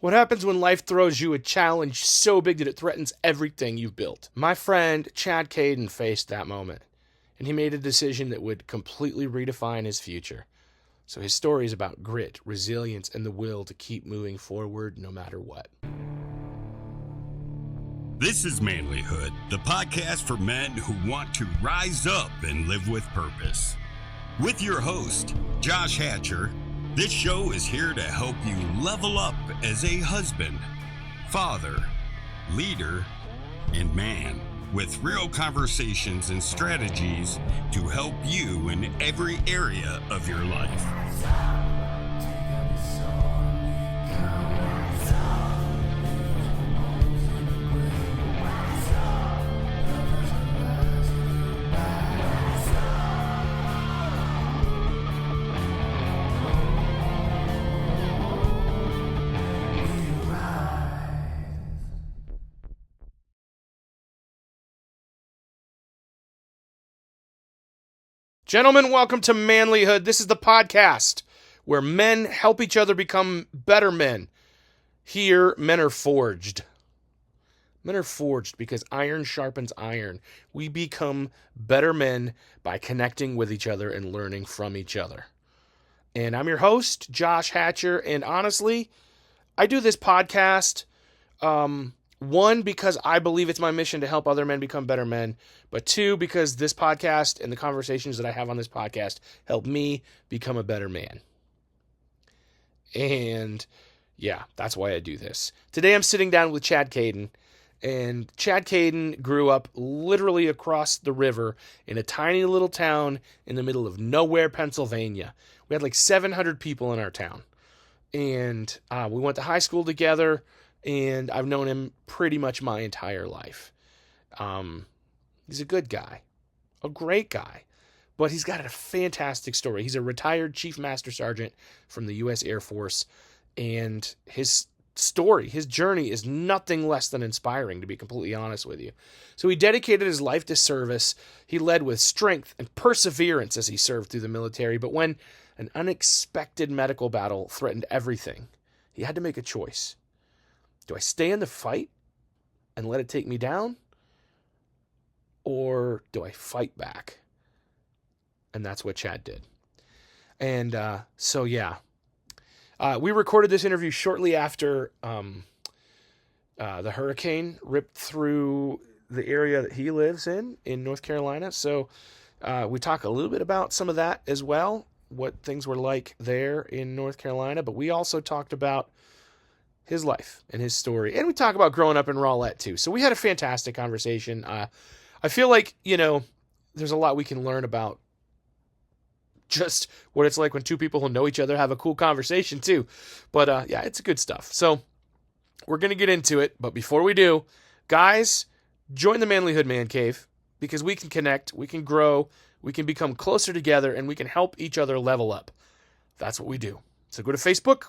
What happens when life throws you a challenge so big that it threatens everything you've built? My friend Chad Caden faced that moment, and he made a decision that would completely redefine his future. So his story is about grit, resilience, and the will to keep moving forward no matter what. This is Manlihood, the podcast for men who want to rise up and live with purpose. With your host, Josh Hatcher, this show is here to help you level up as a husband, father, leader, and man, with real conversations and strategies to help you in every area of your life. Gentlemen, welcome to Manlihood. This is the podcast where men help each other become better men. Here, men are forged. Men are forged because iron sharpens iron. We become better men by connecting with each other and learning from each other. And I'm your host, Josh Hatcher, and honestly, I do this podcast, one, because I believe it's my mission to help other men become better men, but two, because this podcast and the conversations that I have on this podcast help me become a better man. And yeah, that's why I do this. Today I'm sitting down with Chad Caden, and Chad Caden grew up literally across the river in a tiny little town in the middle of nowhere, Pennsylvania. We had like 700 people in our town, and we went to high school together, and I've known him pretty much my entire life. He's a good guy, a great guy, but he's got a fantastic story. He's a retired Chief Master Sergeant from the U.S. Air Force, and his story, his journey is nothing less than inspiring, to be completely honest with you. So he dedicated his life to service. He led with strength and perseverance as he served through the military, but when an unexpected medical battle threatened everything, he had to make a choice. Do I stay in the fight and let it take me down? Or do I fight back? And that's what Chad did. And we recorded this interview shortly after the hurricane ripped through the area that he lives in North Carolina. So we talk a little bit about some of that as well, what things were like there in North Carolina. But we also talked about his life and his story. And we talk about growing up in Rowlett too. So we had a fantastic conversation. I feel like, there's a lot we can learn about just what it's like when two people who know each other have a cool conversation too. But yeah, it's good stuff. So we're going to get into it. But before we do, guys, join the Manlihood Man Cave, because we can connect, we can grow, we can become closer together, and we can help each other level up. That's what we do. So go to Facebook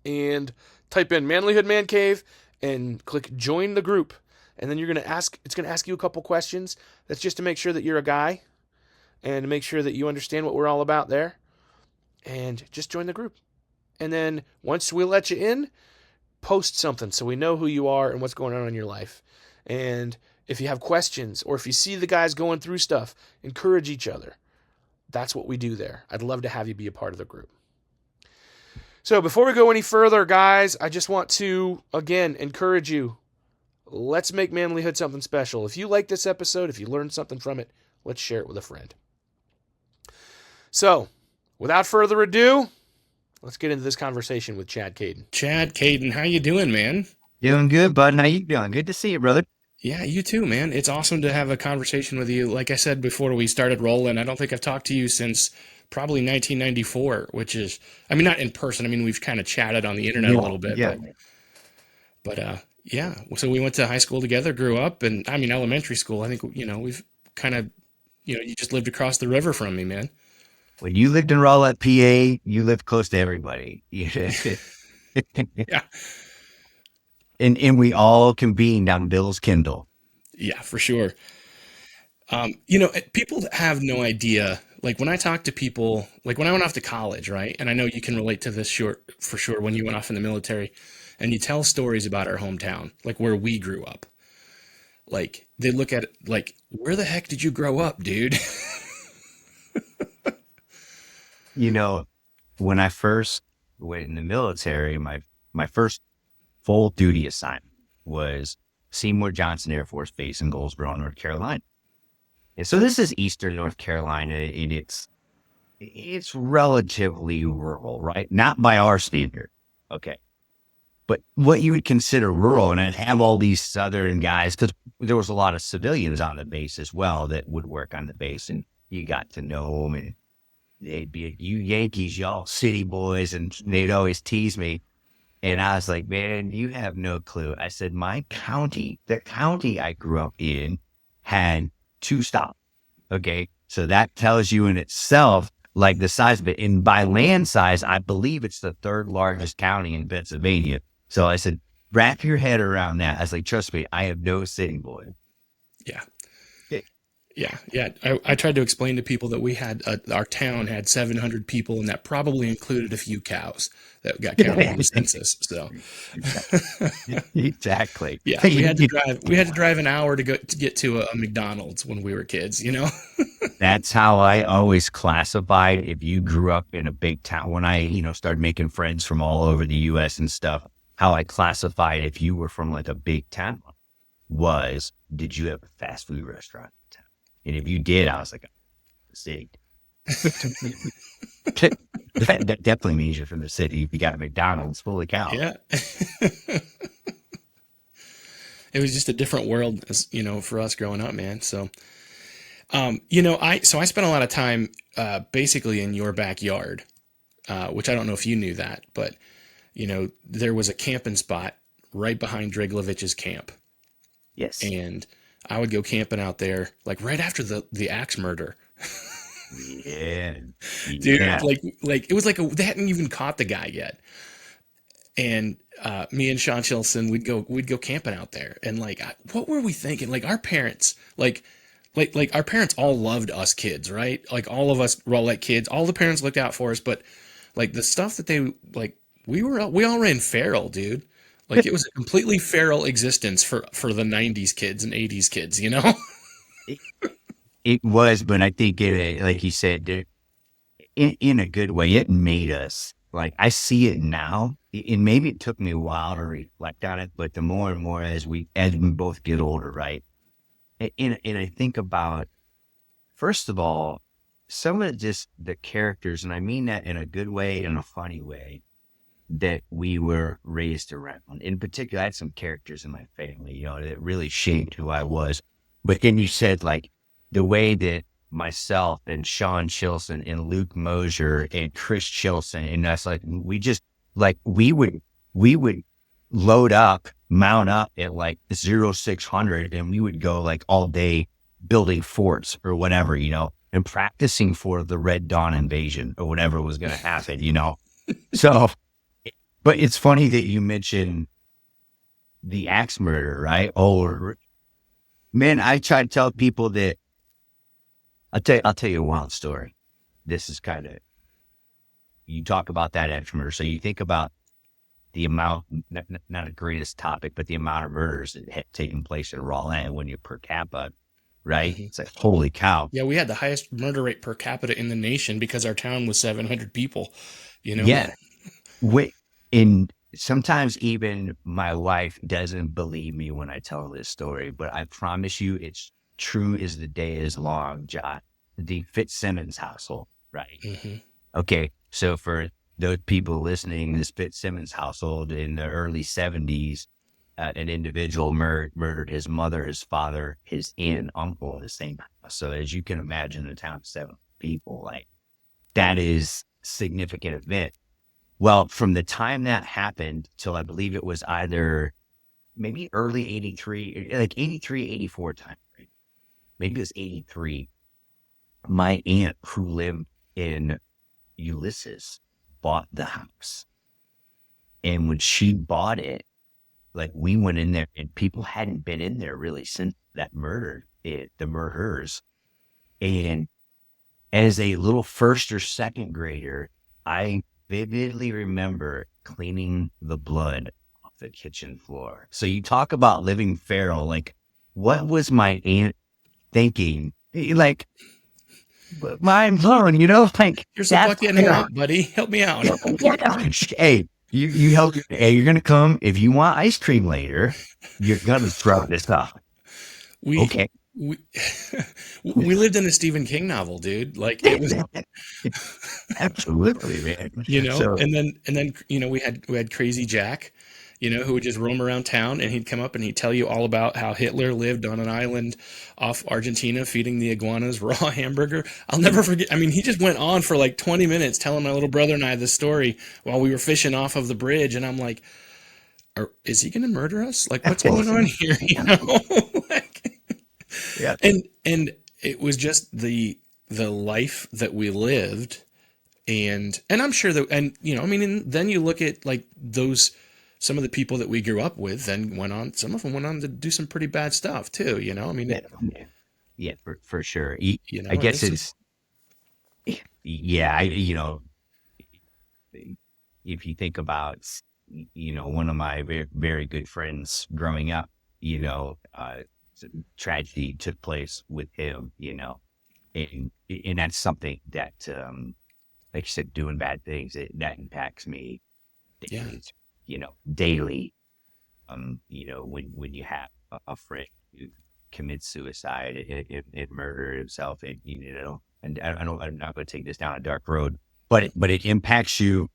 and type in Manlihood Man Cave and click join the group. And then it's going to ask you a couple questions. That's just to make sure that you're a guy and to make sure that you understand what we're all about there. And just join the group. And then once we let you in, post something so we know who you are and what's going on in your life. And if you have questions or if you see the guys going through stuff, encourage each other. That's what we do there. I'd love to have you be a part of the group. So before we go any further, guys, I just want to, again, encourage you. Let's make Manlihood something special. If you like this episode, if you learned something from it, let's share it with a friend. So, without further ado, let's get into this conversation with Chad Caden. Chad Caden, how you doing, man? Doing good, bud. How you doing? Good to see you, brother. Yeah, you too, man. It's awesome to have a conversation with you. Like I said before we started rolling, I don't think I've talked to you since probably 1994, which is, not in person. We've kind of chatted on the internet a little bit. Yeah. But yeah. So we went to high school together, grew up, and elementary school. I think, we've kind of, you just lived across the river from me, man. When you lived in Rowlett, PA, you lived close to everybody. Yeah. And we all convened on Bill's Kindle. Yeah, for sure. People have no idea, like when I talk to people, like when I went off to college, right? And I know you can relate to this for sure when you went off in the military and you tell stories about our hometown, like where we grew up. Like they look at it like, where the heck did you grow up, dude? You know, when I first went in the military, my first full duty assignment was Seymour Johnson Air Force Base in Goldsboro, North Carolina. And so this is Eastern North Carolina, and it's relatively rural, right? Not by our standard, okay, but what you would consider rural. And I'd have all these Southern guys, because there was a lot of civilians on the base as well that would work on the base, and you got to know them, and they'd be, you Yankees, y'all city boys, and they'd always tease me. And I was like, man, you have no clue. I said, my county, the county I grew up in, had two stops. Okay. So that tells you in itself, like the size of it. And by land size, I believe it's the third largest county in Pennsylvania. So I said, wrap your head around that. I was like, trust me, I have no city boy. Yeah. Okay. Yeah. I tried to explain to people that we had, our town had 700 people, and that probably included a few cows that got counted in the census. So, Exactly. yeah, we had to drive an hour to get to a McDonald's when we were kids, you know? That's how I always classified if you grew up in a big town. When I, started making friends from all over the US and stuff, how I classified if you were from like a big town was, did you have a fast food restaurant in town? And if you did, I was like, sick. That definitely means you're from the city. If you got a McDonald's, holy cow. Yeah. It was just a different world, for us growing up, man. So, I spent a lot of time, basically in your backyard, which I don't know if you knew that, but, there was a camping spot right behind Driglovich's camp. Yes. And I would go camping out there, like right after the axe murder. Yeah. Dude, Yeah. like it was like they hadn't even caught the guy yet. And me and Sean Chilson, we'd go camping out there. And like, what were we thinking? Like our parents, like our parents all loved us kids, right? Like all of us were all like kids. All the parents looked out for us, but like the stuff that they like, we all ran feral, dude. Like it was a completely feral existence for the 90s kids and 80s kids, you know? It was, but I think like you said, in a good way, it made us, like, I see it now, and maybe it took me a while to reflect on it, but the more and more as we both get older, right? And I think about, first of all, some of just the characters, and I mean that in a good way and a funny way, that we were raised around. In particular, I had some characters in my family, that really shaped who I was. But then you said, like, the way that myself and Sean Chilson and Luke Mosier and Chris Chilson and us, like, we would load up, mount up at like 0600, and we would go like all day building forts or whatever, and practicing for the Red Dawn invasion or whatever was going to happen, So, but it's funny that you mentioned the axe murder, right? Oh, man, I try to tell people that I'll tell you a wild story. This is kind of, you talk about that axe murder. So you think about the amount, not the greatest topic, but the amount of murders that had taken place in raw land when you're per capita, right? Mm-hmm. It's like, holy cow. Yeah, we had the highest murder rate per capita in the nation because our town was 700 people, Yeah. And sometimes even my wife doesn't believe me when I tell this story, but I promise you it's true as the day is long, John. The Fitzsimmons household, right? Mm-hmm. Okay, so for those people listening, this Fitzsimmons household in the early 70s, an individual murdered his mother, his father, his aunt, and uncle in the same house. So as you can imagine, a town of 7 people, like, that is a significant event. Well, from the time that happened till I believe it was either maybe early 83, like 83, 84 time, right? Maybe it was 83. My aunt who lived in Ulysses bought the house. And when she bought it, like, we went in there and people hadn't been in there really since that the murderers. And as a little first or second grader, I vividly remember cleaning the blood off the kitchen floor. So you talk about living feral. Like, what was my aunt thinking? Like, mind blown, like Here's a that's bucket and a mop, buddy. Help me out. hey, you help. Hey, you're gonna come if you want ice cream later. You're gonna throw this up. We Okay. we we lived in a Stephen King novel, dude. Like it was, Absolutely, man. So and then we had Crazy Jack, who would just roam around town, and he'd come up and he'd tell you all about how Hitler lived on an island off Argentina feeding the iguanas raw hamburger. I'll never forget. I mean, he just went on for like 20 minutes telling my little brother and I this story while we were fishing off of the bridge, and I'm like, is he going to murder us? Like, what's going on here? Like, yeah, and it was just the life that we lived, and I'm sure that, and I mean, and then you look at like those, some of the people that we grew up with then went on, some of them went on to do some pretty bad stuff too, I mean, yeah, for sure. I and guess this is, yeah. If you think about, one of my very, very good friends growing up, tragedy took place with him, and that's something that, like you said, doing bad things, that impacts me yeah, daily. When you have a friend who commits suicide and murdered himself, and I'm not going to take this down a dark road, but it impacts you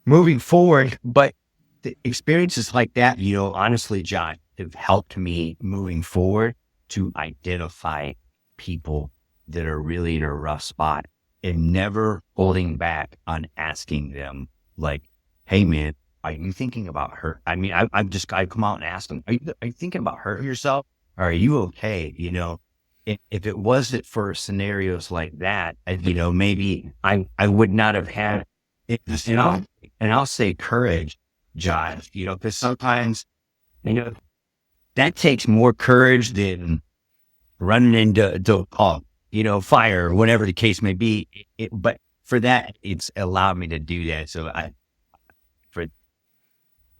moving forward. But the experiences like that, honestly, John, have helped me moving forward to identify people that are really in a rough spot and never holding back on asking them, like, hey, man, are you thinking about her? I mean, I come out and ask them, are you thinking about hurting yourself? Or are you okay? If it wasn't for scenarios like that, maybe I would not have had it. And I'll say courage, Josh, because sometimes, that takes more courage than running into fire or whatever the case may be. But for that, it's allowed me to do that. So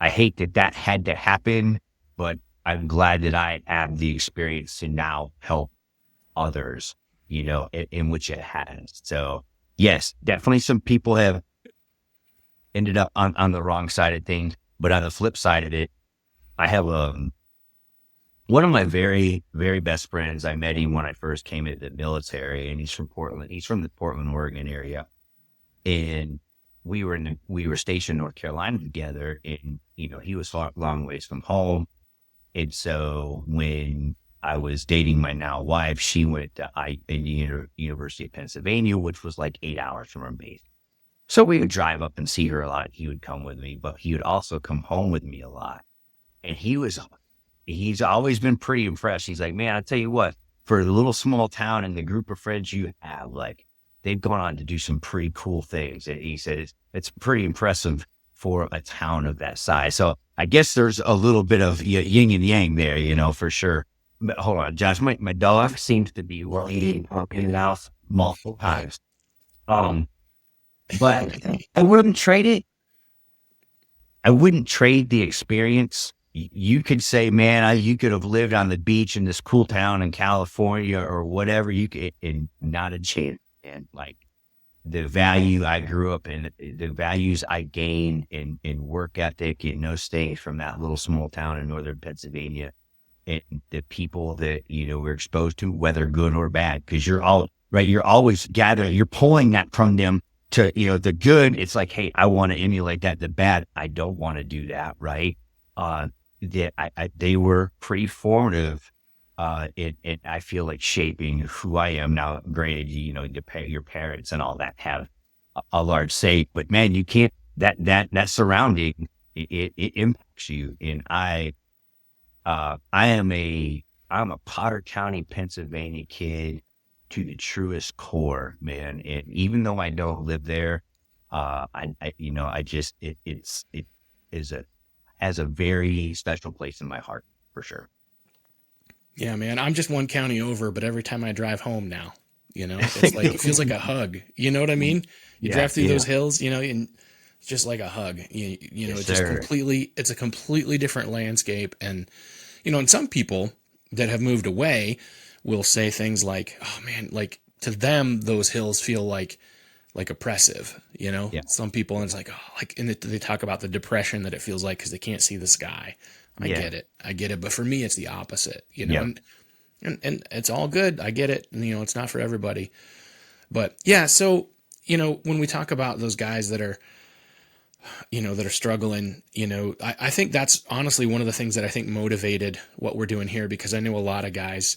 I hate that had to happen, but I'm glad that I have the experience to now help others, in which it has. So yes, definitely some people have ended up on the wrong side of things. But on the flip side of it, I have one of my very, very best friends. I met him when I first came into the military, and he's from Portland. He's from the Portland, Oregon area. And we were stationed in North Carolina together, and, he was a long ways from home. And so when I was dating my now wife, she went to University of Pennsylvania, which was like 8 hours from our base. So we would drive up and see her a lot. He would come with me, but he would also come home with me a lot. And he's always been pretty impressed. He's like, man, I tell you what, for the little small town and the group of friends you have, like, they've gone on to do some pretty cool things. And he says it's pretty impressive for a town of that size. So I guess there's a little bit of yin and yang there, for sure. But hold on, Josh, my dog seems to be eating in and out multiple times. But I wouldn't trade it. I wouldn't trade the experience. You could say, man, you could have lived on the beach in this cool town in California or whatever. You could, and not a chance. And like the value I grew up in, the values I gained in work ethic, staying from that little small town in northern Pennsylvania, and the people that we're exposed to, whether good or bad, because you're always gathering, you're pulling that from them. To the good, it's like, hey, I want to emulate that. The bad, I don't want to do that, right? They were pretty formative, and I feel like shaping who I am now. Granted, your parents and all that have a large say, but man, you can't that surrounding it impacts you. And I'm a Potter County, Pennsylvania kid to the truest core, man. And even though I don't live there, I just, it is has a very special place in my heart for sure. yeah, man, I'm just one county over, but every time I drive home now, You know, it's like, it feels like a hug. You know what I mean? You drive through those hills, you know, and it's just like a hug. You know, Yes, it's just sir. it's a completely different landscape. And, you know, and some people that have moved away will say things like, oh man, like to them, those hills feel like oppressive, you know, Yeah. some people, and it's like, oh, like, and they talk about the depression that it feels like because they can't see the sky. I Yeah. get it. But for me, it's the opposite, you know, Yeah. and it's all good. I get it. And, you know, it's not for everybody, but yeah. So, you know, when we talk about those guys that are, you know, that are struggling, you know, I think that's honestly one of the things that I think motivated what we're doing here, because I know a lot of guys,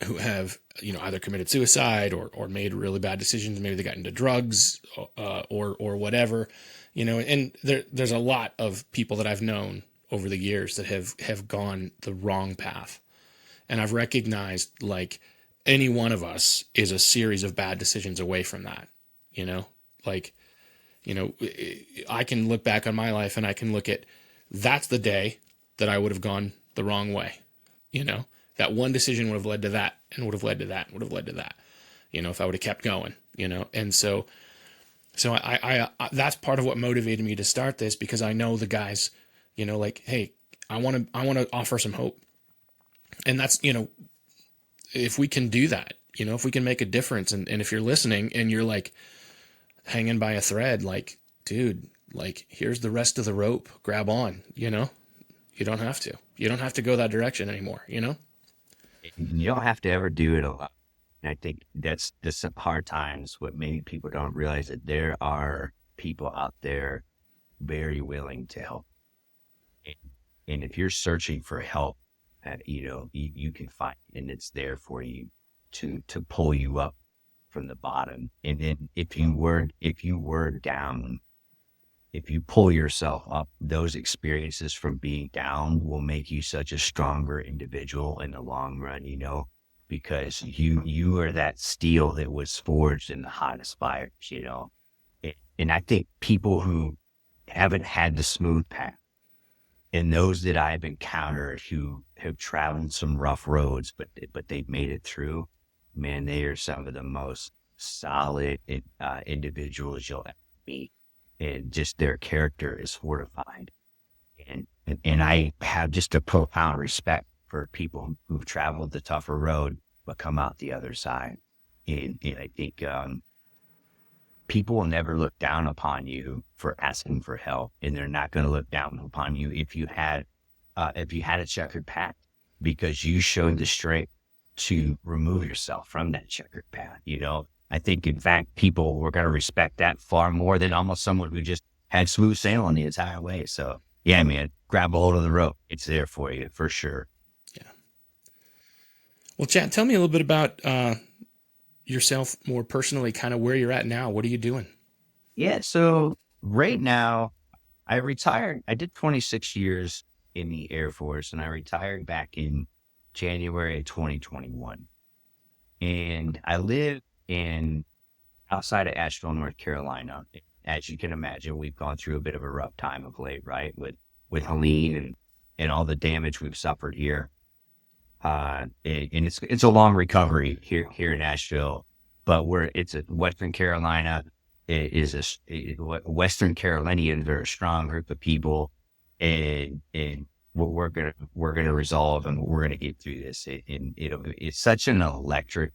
who have, you know, either committed suicide or made really bad decisions. Maybe they got into drugs, or whatever, you know, and there's a lot of people that I've known over the years that have gone the wrong path. And I've recognized, like, any one of us is a series of bad decisions away from that, you know, like, you know, I can look back on my life and I can look at, that's the day that I would have gone the wrong way. You know, that one decision would have led to that, and would have led to that, and would have led to that, you know, if I would have kept going, you know. And so I that's part of what motivated me to start this, because I know the guys, you know, like, hey, I want to offer some hope. And that's, you know, if we can do that, you know, if we can make a difference, and if you're listening and you're like hanging by a thread, like, dude, like, here's the rest of the rope, grab on, you know. You don't have to go that direction anymore, you know. You don't have to ever do it alone. And I think that's the hard times. What many people don't realize, that there are people out there very willing to help. And, and if you're searching for help, you know, you can find it, and it's there for you to pull you up from the bottom. And then if you were down, if you pull yourself up, those experiences from being down will make you such a stronger individual in the long run, you know, because you are that steel that was forged in the hottest fires, you know. And I think people who haven't had the smooth path, and those that I've encountered who have traveled some rough roads, but they've made it through, man, they are some of the most solid individuals you'll ever meet. And just their character is fortified. And I have just a profound respect for people who've traveled the tougher road but come out the other side. And I think people will never look down upon you for asking for help, and they're not going to look down upon you if you had a checkered path, because you showed the strength to remove yourself from that checkered path. You know, I think, in fact, people were going to respect that far more than almost someone who just had smooth sailing the entire way. So, yeah, man, grab a hold of the rope. It's there for you, for sure. Yeah. Well, Chad, tell me a little bit about yourself more personally, kind of where you're at now. What are you doing? Yeah, so right now, I retired. I did 26 years in the Air Force, and I retired back in January of 2021. And I live in outside of Asheville, North Carolina. As you can imagine, we've gone through a bit of a rough time of late, right? With Helene and all the damage we've suffered here. And it's a long recovery here in Asheville, but it's a Western Carolina. Western Carolinians are a strong group of people, and we're gonna resolve, and we're gonna get through this. It's such an electric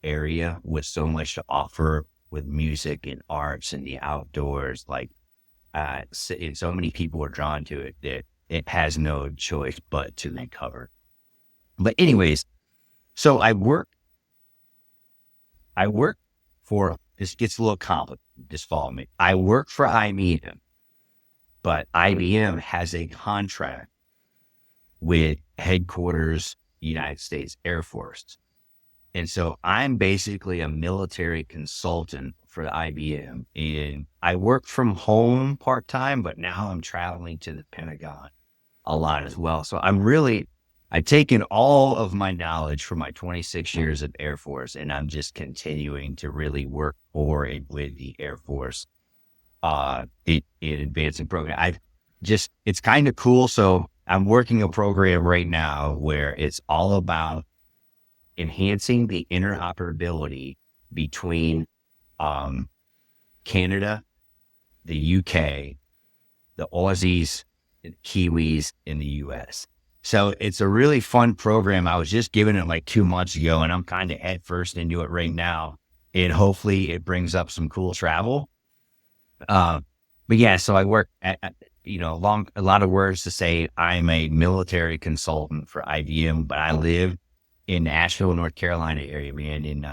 area with so much to offer, with music and arts and the outdoors. Like, and so many people are drawn to it that it has no choice but to recover. But anyways, so I work for, this gets a little complicated, just follow me. I work for IBM, but IBM has a contract with headquarters United States Air Force. And so I'm basically a military consultant for IBM, and I work from home part-time, but now I'm traveling to the Pentagon a lot as well. So I've taken all of my knowledge from my 26 years of Air Force, and I'm just continuing to really work for and with the Air Force in advancing program. It's kind of cool. So I'm working a program right now where it's all about enhancing the interoperability between Canada, the UK, the Aussies, and Kiwis in the US. So it's a really fun program. I was just giving it like 2 months ago, and I'm kind of head first into it right now. And hopefully it brings up some cool travel. But yeah, so I work at a lot of words to say I'm a military consultant for IBM, but I live in Asheville, North Carolina area, man. And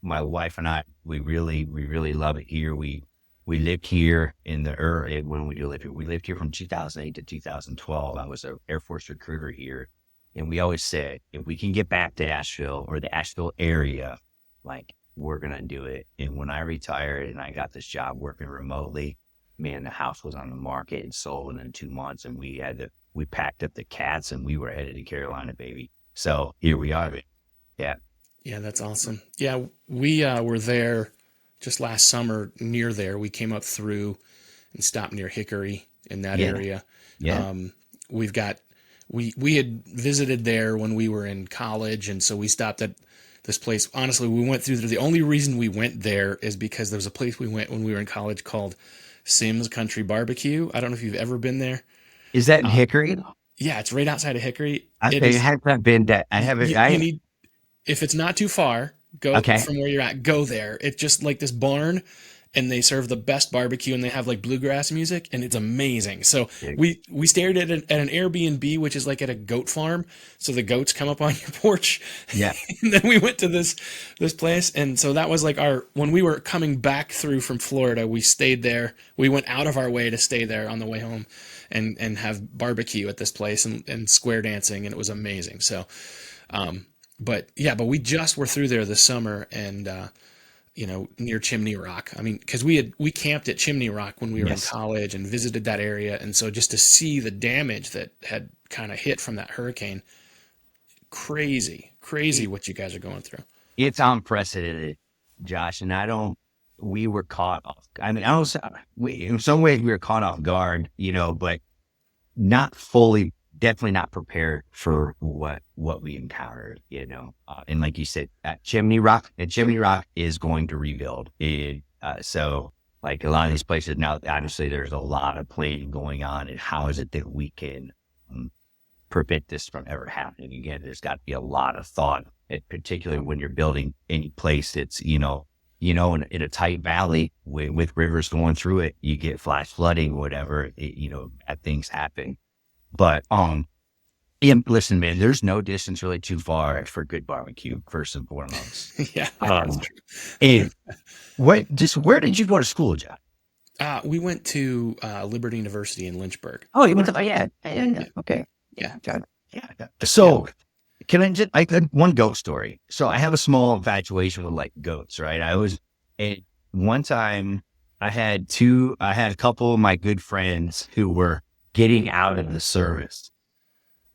my wife and I, we really love it here. We lived here in the early when we lived here. We lived here from 2008 to 2012. I was an Air Force recruiter here, and we always said if we can get back to Asheville or the Asheville area, like we're gonna do it. And when I retired and I got this job working remotely, man, the house was on the market and sold in 2 months, and we packed up the cats and we were headed to Carolina, baby. So here we are. Yeah. Yeah, that's awesome. Yeah, we were there just last summer near there. We came up through and stopped near Hickory in that area. Yeah. We've got we had visited there when we were in college, and so we stopped at this place. Honestly, we went through there. The only reason we went there is because there was a place we went when we were in college called Sims Country Barbecue. I don't know if you've ever been there. Is that in Hickory? Yeah, it's right outside of Hickory. I haven't been that. I haven't. You need, if it's not too far, go from where you're at. Go there. It's just like this barn, and they serve the best barbecue, and they have like bluegrass music, and it's amazing. So we stayed at an Airbnb, which is like at a goat farm. So the goats come up on your porch. Yeah. And then we went to this place, and so that was like when we were coming back through from Florida, we stayed there. We went out of our way to stay there on the way home, and have barbecue at this place and square dancing, and it was amazing. So, but we just were through there this summer, and near Chimney Rock. I mean, because we camped at Chimney Rock when we were in college and visited that area, and so just to see the damage that had kind of hit from that hurricane, crazy what you guys are going through. It's unprecedented, Josh, and we were caught off. I mean, in some ways we were caught off guard, but not fully, definitely not prepared for what we encountered, and like you said, at Chimney Rock is going to rebuild. So like a lot of these places now, obviously there's a lot of planning going on, and how is it that we can prevent this from ever happening again? There's got to be a lot of thought, particularly when you're building any place that's, in a tight valley with rivers going through it, you get flash flooding, whatever, bad things happen. But, listen, man, there's no distance really too far for good barbecue, first and foremost. Yeah. And where did you go to school, John? We went to Liberty University in Lynchburg. Oh, you went to, yeah. Okay. Yeah. Yeah. So can I got one goat story. So I have a small infatuation with like goats, right? One time I had a couple of my good friends who were getting out of the service.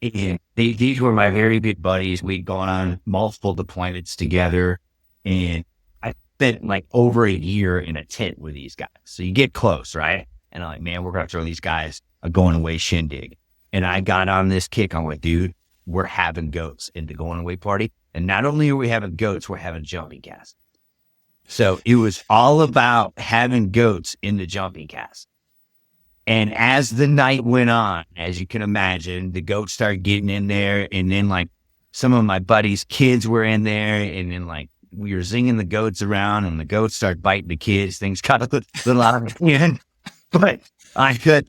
And these were my very good buddies. We'd gone on multiple deployments together, and I spent like over a year in a tent with these guys. So you get close, right? And I'm like, man, we're going to throw these guys a going away shindig. And I got on this kick. I'm like, dude, we're having goats in the going away party. And not only are we having goats, we're having jumping casts. So it was all about having goats in the jumping cast. And as the night went on, as you can imagine, the goats started getting in there. And then like some of my buddies' kids were in there. And then like we were zinging the goats around, and the goats started biting the kids. Things got a little out of hand. But I could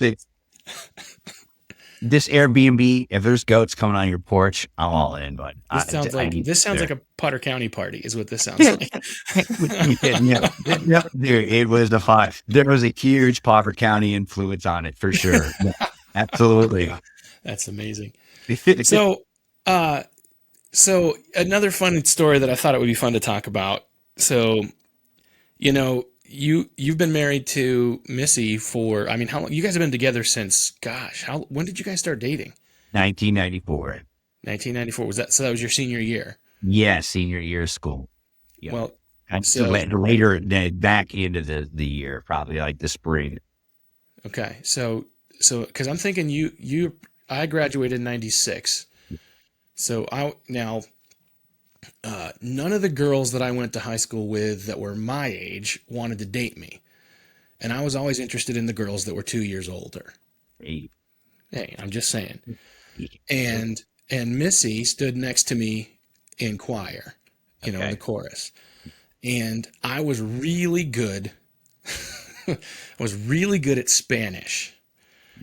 this Airbnb, if there's goats coming on your porch, I'm all in, bud. This sounds like a Potter County party is what this sounds like. Yeah, dude, it was the five. There was a huge Potter County influence on it for sure. Yeah, absolutely. That's amazing. So another fun story that I thought it would be fun to talk about. So, You've been married to Missy for, I mean, how long? You guys have been together since, when did you guys start dating? 1994. 1994. That was your senior year? Yeah, senior year of school. Yeah. Well, later, back into the year, probably like the spring. Okay. So, cause I'm thinking I graduated in 96. So none of the girls that I went to high school with that were my age wanted to date me. And I was always interested in the girls that were 2 years older. Hey, Hey, I'm just saying. hey, And Missy stood next to me in choir, in the okay. chorus. And I was really good. I was really good at Spanish.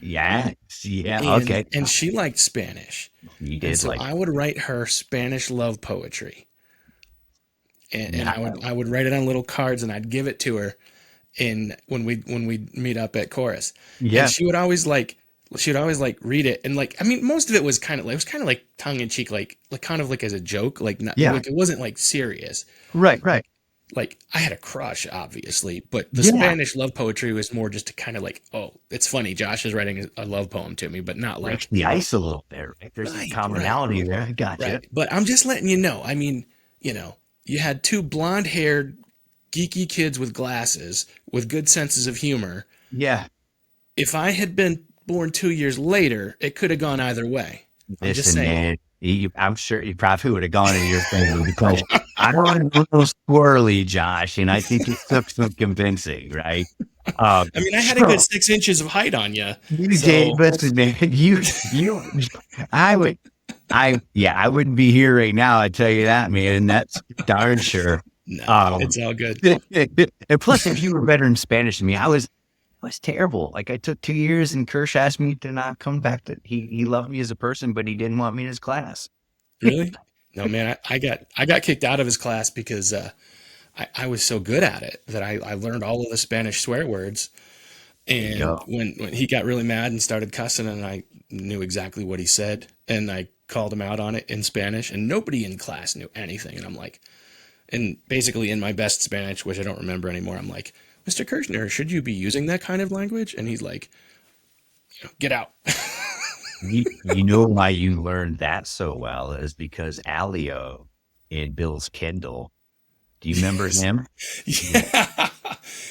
Yeah. Yeah. And Okay. and she liked Spanish. You And did so like, I would write her Spanish love poetry. And nah, I would write it on little cards and I'd give it to her in when we'd meet up at chorus. And yeah. she would always read it, and like, I mean, most of it was kind of like tongue in cheek, like kind of like as a joke, like not Yeah. like it wasn't like serious. Right. Right. Like I had a crush, obviously, but the Yeah. Spanish love poetry was more just to kind of like, oh, it's funny. Josh is writing a love poem to me, but not Breaks like, the ice a little bit. Right? There's a right, commonality there. I gotcha. right. But I'm just letting you know. I mean, you had two blonde-haired, geeky kids with glasses with good senses of humor. Yeah. If I had been born 2 years later, it could have gone either way. I'm just Listen, saying. man, I'm sure you probably would have gone in your favor because I don't want to little squirrely, Josh, and I think it took some convincing, right? I mean, I had a good Sure, 6 inches of height on you, you did, so listen, man, I would, yeah, I wouldn't be here right now. I tell you that, man. That's darn sure. no, Um, it's all good. and plus, if you were better in Spanish than me, I was terrible. Like I took 2 years, and Kirsch asked me to not come back. To he loved me as a person, but he didn't want me in his class. Really? No, man, I got kicked out of his class because I was so good at it that I learned all of the Spanish swear words. There you And go. when he got really mad and started cussing, and I knew exactly what he said, and I called him out on it in Spanish, and nobody in class knew anything. And I'm like, and basically in my best Spanish, which I don't remember anymore, I'm like, Mr. Kirchner, should you be using that kind of language? And he's like, get out. You know why you learned that so well is because Alio in Bill's Kindle. Do you remember him? Yeah. Yeah.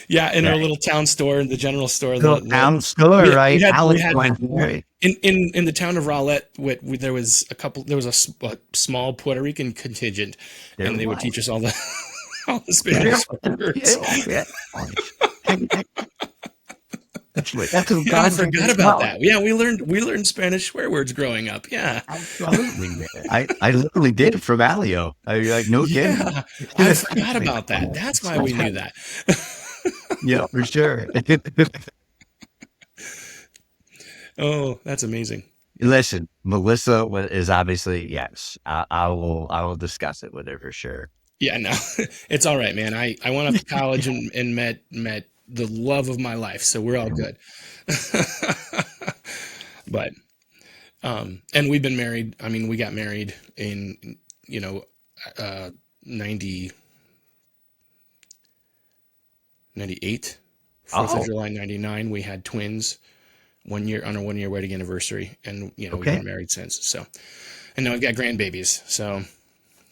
Yeah, in our Right. little town store, the general store, Little town store, we right? had we Alex had went for it. in the town of Rowlett, there was a small Puerto Rican contingent, There and they would was. teach us all the all the There Spanish words. was. Yeah. That's what Yeah, I God forgot did. about that. Yeah, we learned Spanish swear words growing up. Yeah, Absolutely, man. I literally did it from Alio. I like no kidding. yeah, I forgot about that. That's why we knew that. Yeah, for sure. Oh, that's amazing. Listen, Melissa is obviously yes. I will discuss it with her for sure. Yeah, no, it's all right, man. I went off to college and met the love of my life, so we're all good. But and we've been married. I mean, we got married in you know 90 98, 4th of Oh, July 99. We had twins 1 year on our 1 year wedding anniversary, and we've okay. been married since. So, and now we've got grandbabies, so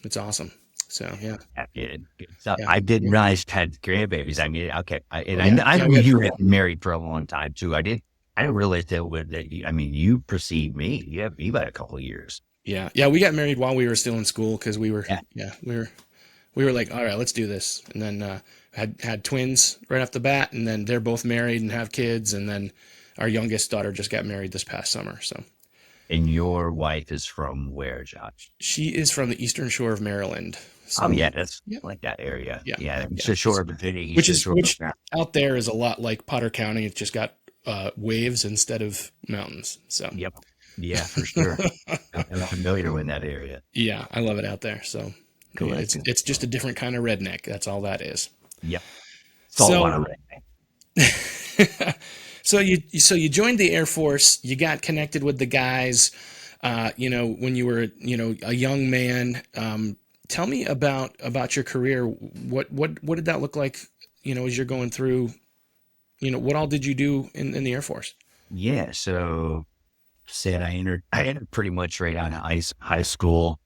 it's awesome. So yeah, Yeah, so yeah, I didn't yeah. realize Ted had grandbabies. I mean, okay, Oh yeah, I yeah. knew you had been married for a long time too. I didn't realize I mean, you precede me. You have me by a couple of years. Yeah. We got married while we were still in school because Yeah. we were like, all right, let's do this. And then had twins right off the bat, and then they're both married and have kids, and then our youngest daughter just got married this past summer. So And your wife is from where, Josh? she is from the Eastern Shore of Maryland. Oh, So yeah, that's yeah, like that area. yeah, Yeah, it's yeah. the shore of the city. It's Which the is shore of which the out there is a lot like Potter County. It's just got waves instead of mountains. So Yep. Yeah, for sure. I'm familiar with that area. yeah, I love it out there. So Cool. yeah, That's it's just a different kind of redneck. That's all that is. Yep. It's all So one of so you joined the Air Force. You got connected with the guys. When you were a young man. Tell me about your career. What did that look like? As you're going through. What all did you do in the Air Force? Yeah. So said I entered pretty much right out of high school.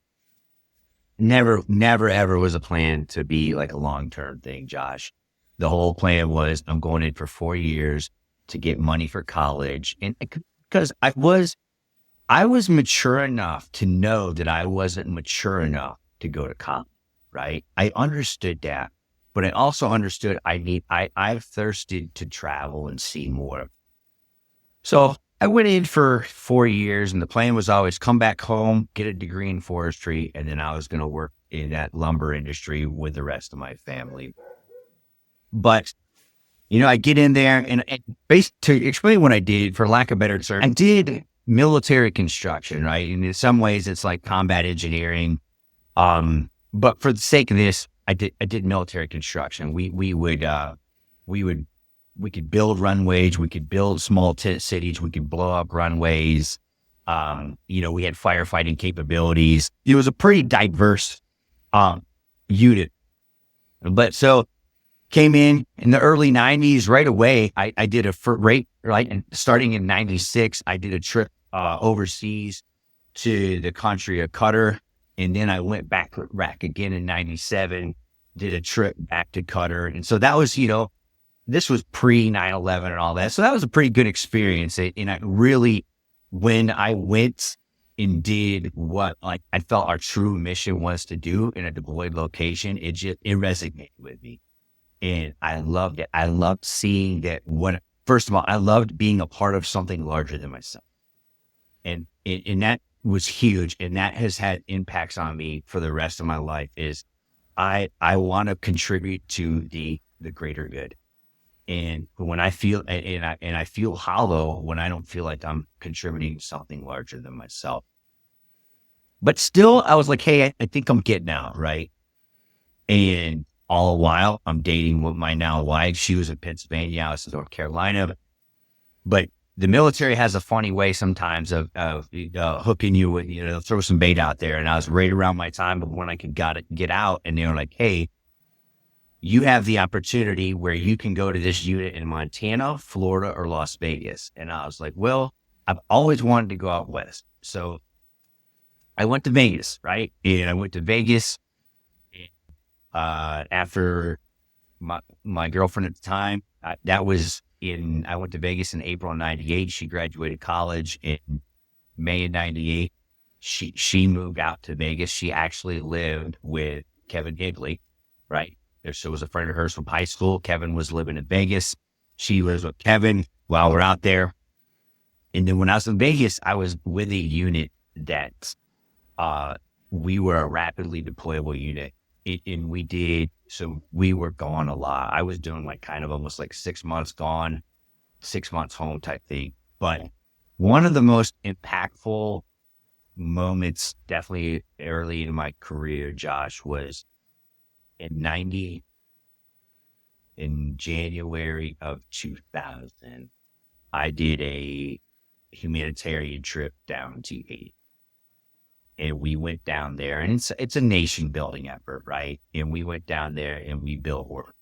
Never ever was a plan to be like a long-term thing, Josh. The whole plan was I'm going in for 4 years to get money for college. And because I was mature enough to know that I wasn't mature enough to go to college, right? I understood that, but I also understood I've thirsted to travel and see more. So I went in for 4 years, and the plan was always come back home, get a degree in forestry, and then I was going to work in that lumber industry with the rest of my family. But I get in there and to explain what I did, for lack of better term, I did military construction, right? And in some ways, it's like combat engineering. But for the sake of this, I did military construction. We could build runways, we could build small tent cities, we could blow up runways. We had firefighting capabilities. It was a pretty diverse unit. But so came in the early 90s right away. I did and starting in 96, I did a trip overseas to the country of Qatar. And then I went back again in 97, did a trip back to Qatar. And so that was, this was pre 9/11 and all that. So that was a pretty good experience. And I really, when I went and did what I felt our true mission was to do in a deployed location, it resonated with me. And I loved it. I loved seeing that first of all, I loved being a part of something larger than myself. And that was huge. And that has had impacts on me for the rest of my life. Is I want to contribute to the greater good. And when I feel, I feel hollow when I don't feel like I'm contributing to something larger than myself. But still, I was like, hey, I think I'm getting out, right? And all the while, I'm dating with my now wife. She was in Pennsylvania, I was in North Carolina. But the military has a funny way sometimes of hooking you with, throw some bait out there. And I was right around my time of when I could get out. And they were like, hey, you have the opportunity where you can go to this unit in Montana, Florida, or Las Vegas. And I was like, well, I've always wanted to go out west. So I went to Vegas, right? And I went to Vegas after my girlfriend at the time. I went to Vegas in April of 98. She graduated college in May of 98. She moved out to Vegas. She actually lived with Kevin Higley, right? So it was a friend of hers from high school. Kevin was living in Vegas. She was with Kevin while we're out there. And then when I was in Vegas, I was with a unit that we were a rapidly deployable unit. And we were gone a lot. I was doing kind of almost 6 months gone, 6 months home type thing. But one of the most impactful moments, definitely early in my career, Josh, was in January of 2000, I did a humanitarian trip down to Haiti. And we went down there, and it's a nation building effort, right? And we went down there and we built work.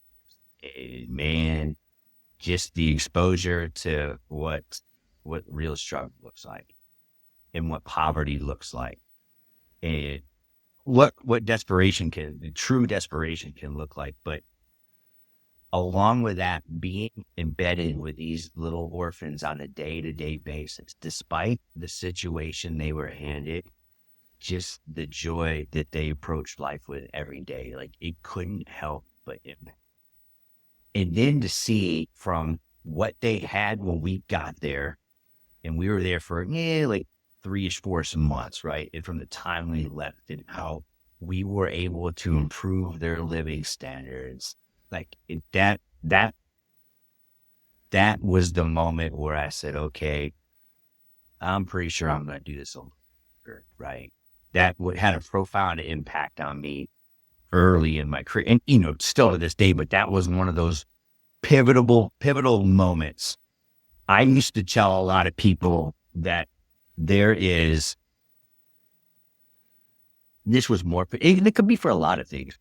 And man, just the exposure to what real struggle looks like and what poverty looks like. And what true desperation can look like. But along with that, being embedded with these little orphans on a day-to-day basis, despite the situation they were handed, just the joy that they approached life with every day, it couldn't help but impact. And then to see from what they had when we got there, and we were there for 3-ish, 4 months, right? And from the time we left and how we were able to improve their living standards, that was the moment where I said, okay, I'm pretty sure I'm going to do this over, right? That had a profound impact on me early in my career, and still to this day. But that was one of those pivotal moments. I used to tell a lot of people that this was more. It could be for a lot of things,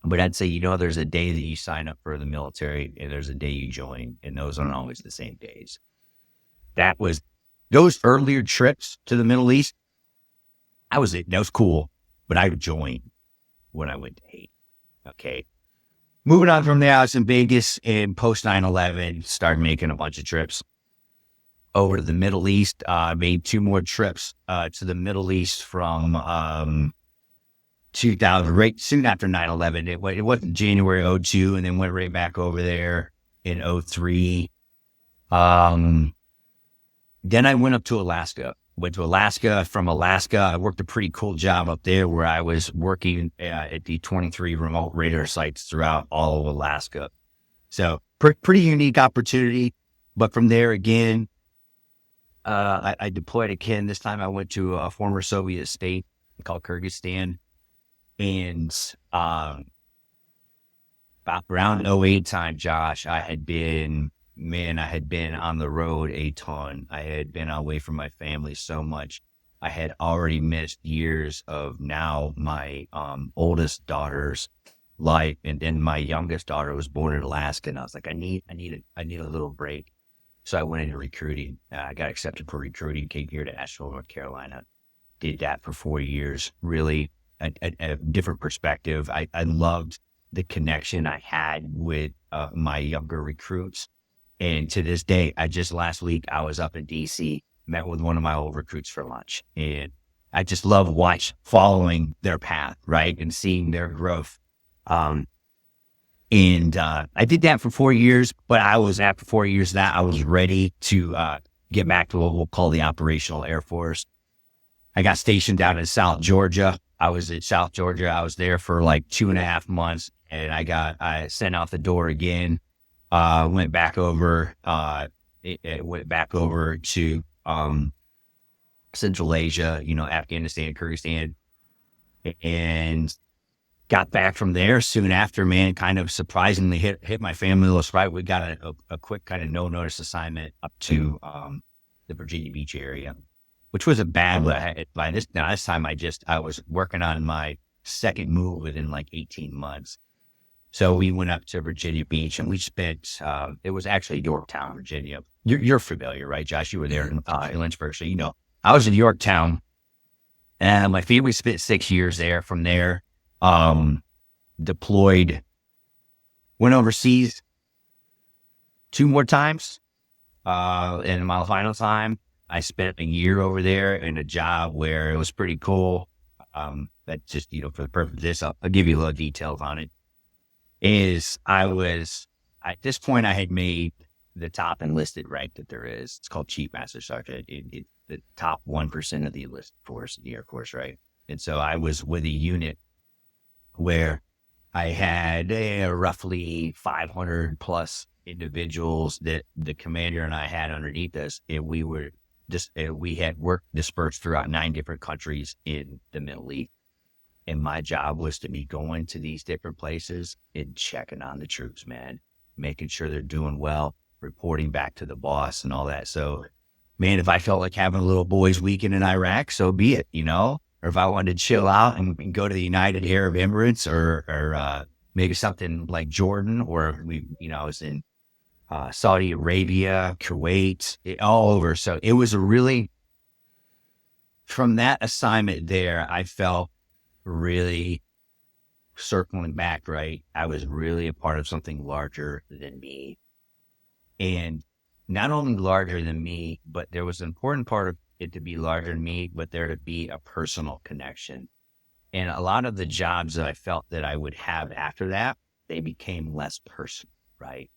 but I'd say there's a day that you sign up for the military, and there's a day you join, and those aren't always the same days. That was those earlier trips to the Middle East. That was cool, but I joined when I went to Haiti. Okay. Moving on from there, I was in Vegas and post 9/11, started making a bunch of trips over to the Middle East. Made 2 more trips to the Middle East from 2000, right soon after 9/11. It wasn't January '02, and then went right back over there in '03. Then I went up to Alaska. Went to Alaska. From Alaska, I worked a pretty cool job up there where I was working at the 23 remote radar sites throughout all of Alaska. So pretty unique opportunity. But from there again, I deployed again. This time I went to a former Soviet state called Kyrgyzstan. And about around '08 time, Josh, I had been on the road a ton. I had been away from my family so much. I had already missed years of now my oldest daughter's life, and then my youngest daughter was born in Alaska, and I was like, I need a little break. So I went into recruiting. I got accepted for recruiting, came here to Asheville, North Carolina, did that for 4 years. Really a different perspective. I loved the connection I had with my younger recruits. And to this day, last week, I was up in DC, met with one of my old recruits for lunch. And I just love following their path, right? And seeing their growth. I did that for 4 years, but after 4 years of that, I was ready to get back to what we'll call the operational Air Force. I got stationed down in South Georgia. I was at South Georgia. I was there for like 2.5 months, and I sent out the door again. Went back over to Central Asia, Afghanistan, Kyrgyzstan, and got back from there soon after, man. Kind of surprisingly hit my family a little sprite. We got a quick kind of no notice assignment up to the Virginia Beach area, which was a bad one. By this time, I was working on my second move within like 18 months. So we went up to Virginia Beach, and we spent, it was actually Yorktown, Virginia. You're familiar, right, Josh? You were there in Lynchburg. So, I was in Yorktown, and my family spent 6 years there. From there, deployed, went overseas 2 more times. And my final time, I spent a year over there in a job where it was pretty cool. That just, for the purpose of this, I'll give you a little details on it. At this point, I had made the top enlisted rank that there is. It's called Chief Master Sergeant. It's the top 1% of the enlisted force in the Air Force, right? And so I was with a unit where I had roughly 500 plus individuals that the commander and I had underneath us, and we had work dispersed throughout 9 different countries in the Middle East. And my job was to be going to these different places and checking on the troops, man, making sure they're doing well, reporting back to the boss and all that. So, man, if I felt like having a little boys' weekend in Iraq, so be it, or if I wanted to chill out and go to the United Arab Emirates or maybe something like Jordan, or I was in Saudi Arabia, Kuwait, all over. So it was from that assignment there, I felt really circling back, right? I was really a part of something larger than me. And not only larger than me, but there was an important part of it to be larger than me, but there to be a personal connection. And a lot of the jobs that I felt that I would have after that, they became less personal, right?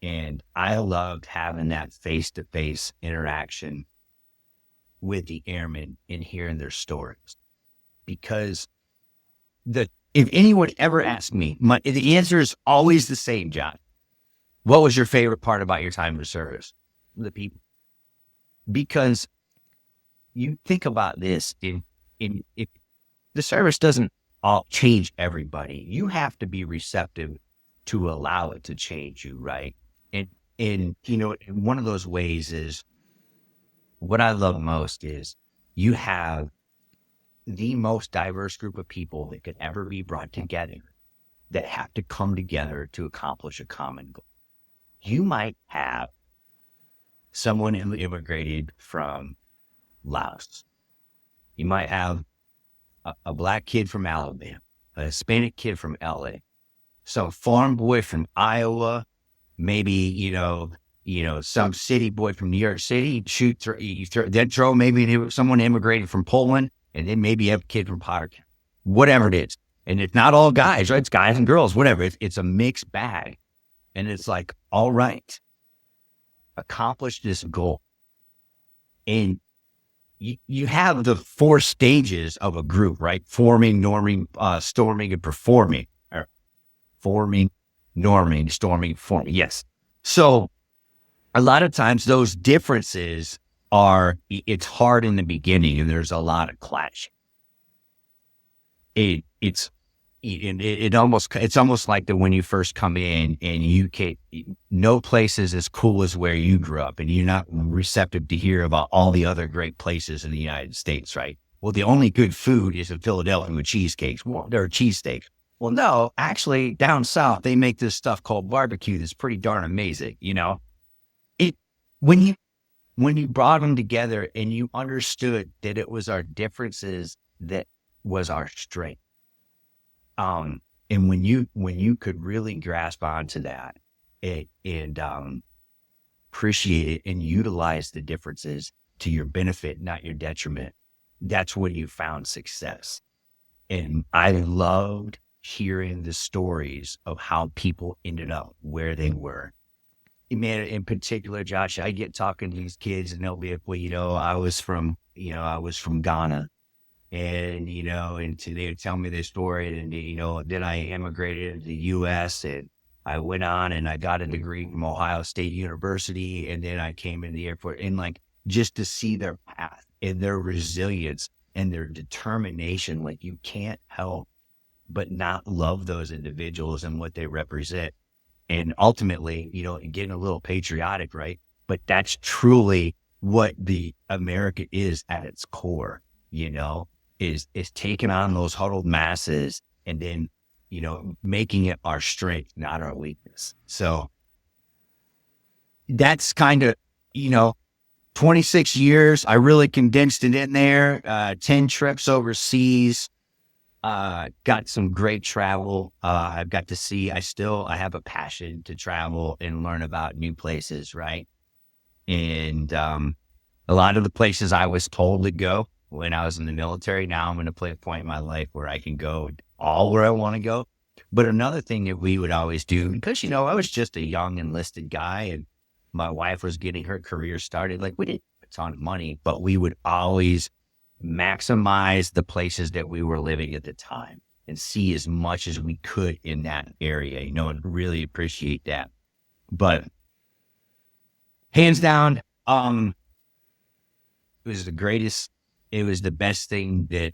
And I loved having that face-to-face interaction with the airmen and hearing their stories. Because if anyone ever asked me, the answer is always the same, John. What was your favorite part about your time in service? The people. Because you think about this, if the service doesn't all change everybody, you have to be receptive to allow it to change you, right? And one of those ways is, what I love most is you have the most diverse group of people that could ever be brought together that have to come together to accomplish a common goal. You might have someone who immigrated from Laos. You might have a black kid from Alabama, a Hispanic kid from LA, some farm boy from Iowa, maybe, some city boy from New York City, then throw maybe someone immigrated from Poland, and then maybe you have a kid from Potter County. whatever it is. And it's not all guys, right? It's guys and girls, whatever. It's a mixed bag. And it's like, all right, accomplish this goal. And you have the 4 stages of a group, right? Forming, norming, storming, and performing. Or forming, norming, storming, forming. Yes. So a lot of times those differences it's hard in the beginning and there's a lot of clash. It's almost like that when you first come in and no place is as cool as where you grew up and you're not receptive to hear about all the other great places in the United States, right? Well, the only good food is in Philadelphia with cheesecakes. Well, there are cheesesteaks. Well, no, actually down south, they make this stuff called barbecue that's pretty darn amazing. When you brought them together and you understood that it was our differences that was our strength. And when you could really grasp onto that and appreciate it and utilize the differences to your benefit, not your detriment, that's when you found success. And I loved hearing the stories of how people ended up where they were. Man, in particular, Josh, I get talking to these kids and they'll be like, well, I was from Ghana. And, and they would tell me their story. And, then I immigrated to the U.S. and I went on and I got a degree from Ohio State University. And then I came in the airport and just to see their path and their resilience and their determination, you can't help but not love those individuals and what they represent. And ultimately, getting a little patriotic, right? But that's truly what the America is at its core, is taking on those huddled masses and then, making it our strength, not our weakness. So that's kind of, 26 years. I really condensed it in there, 10 trips overseas. Got some great travel. I've got to see, I have a passion to travel and learn about new places. Right. And, a lot of the places I was told to go when I was in the military, now I'm going to play a point in my life where I can go all where I want to go. But another thing that we would always do, because, I was just a young enlisted guy and my wife was getting her career started. We didn't have a ton of money, but we would always maximize the places that we were living at the time and see as much as we could in that area, and really appreciate that. But hands down, it was the greatest, it was the best thing that,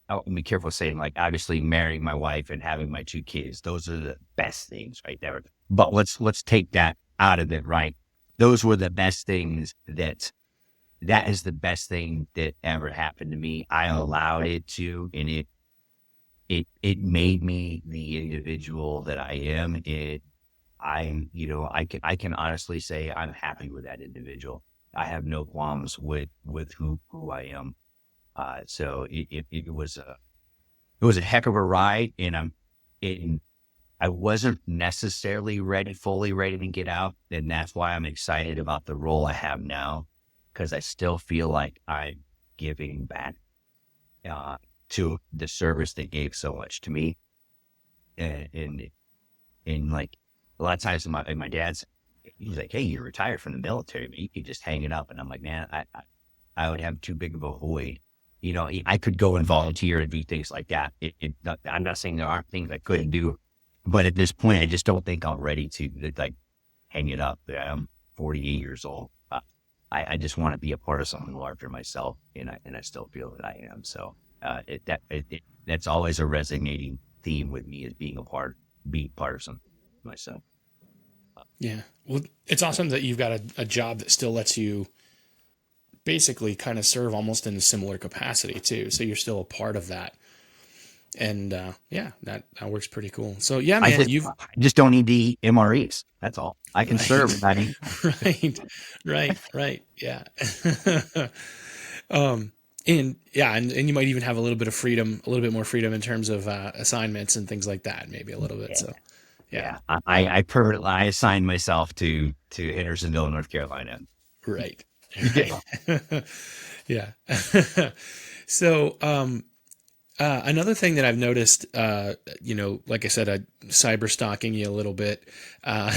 I'll be careful saying, obviously marrying my wife and having my 2 kids, those are the best things right there. But let's take that out of it, right? Those were the best things that is the best thing that ever happened to me. I allowed it to, and it made me the individual that I am. I can honestly say I'm happy with that individual. I have no qualms with who I am. So it was a heck of a ride, and I wasn't necessarily fully ready to get out, and that's why I'm excited about the role I have now, because I still feel like I'm giving back to the service that gave so much to me, and a lot of times my dad's, he's like, hey, you're retired from the military, but you could just hang it up, and I'm like, man, I would have too big of a void. I could go and volunteer and do things like that. I'm not saying there aren't things I couldn't do, but at this point, I just don't think I'm ready to hang it up. I'm 48 years old. I just want to be a part of something larger myself, and I still feel that I am. So that's always a resonating theme with me, is being part of something myself. Yeah. Well, it's awesome that you've got a job that still lets you basically kind of serve almost in a similar capacity too. So you're still a part of that. And that works pretty cool. So yeah, man, I just don't need the MREs. That's all. I can serve. Right. Yeah. And you might even have a little bit more freedom in terms of assignments and things like that, maybe a little bit. Yeah. So yeah. I assigned myself to Hendersonville, North Carolina. Right. Yeah. So, Another thing that I've noticed, like I said, cyber stalking you a little bit, uh,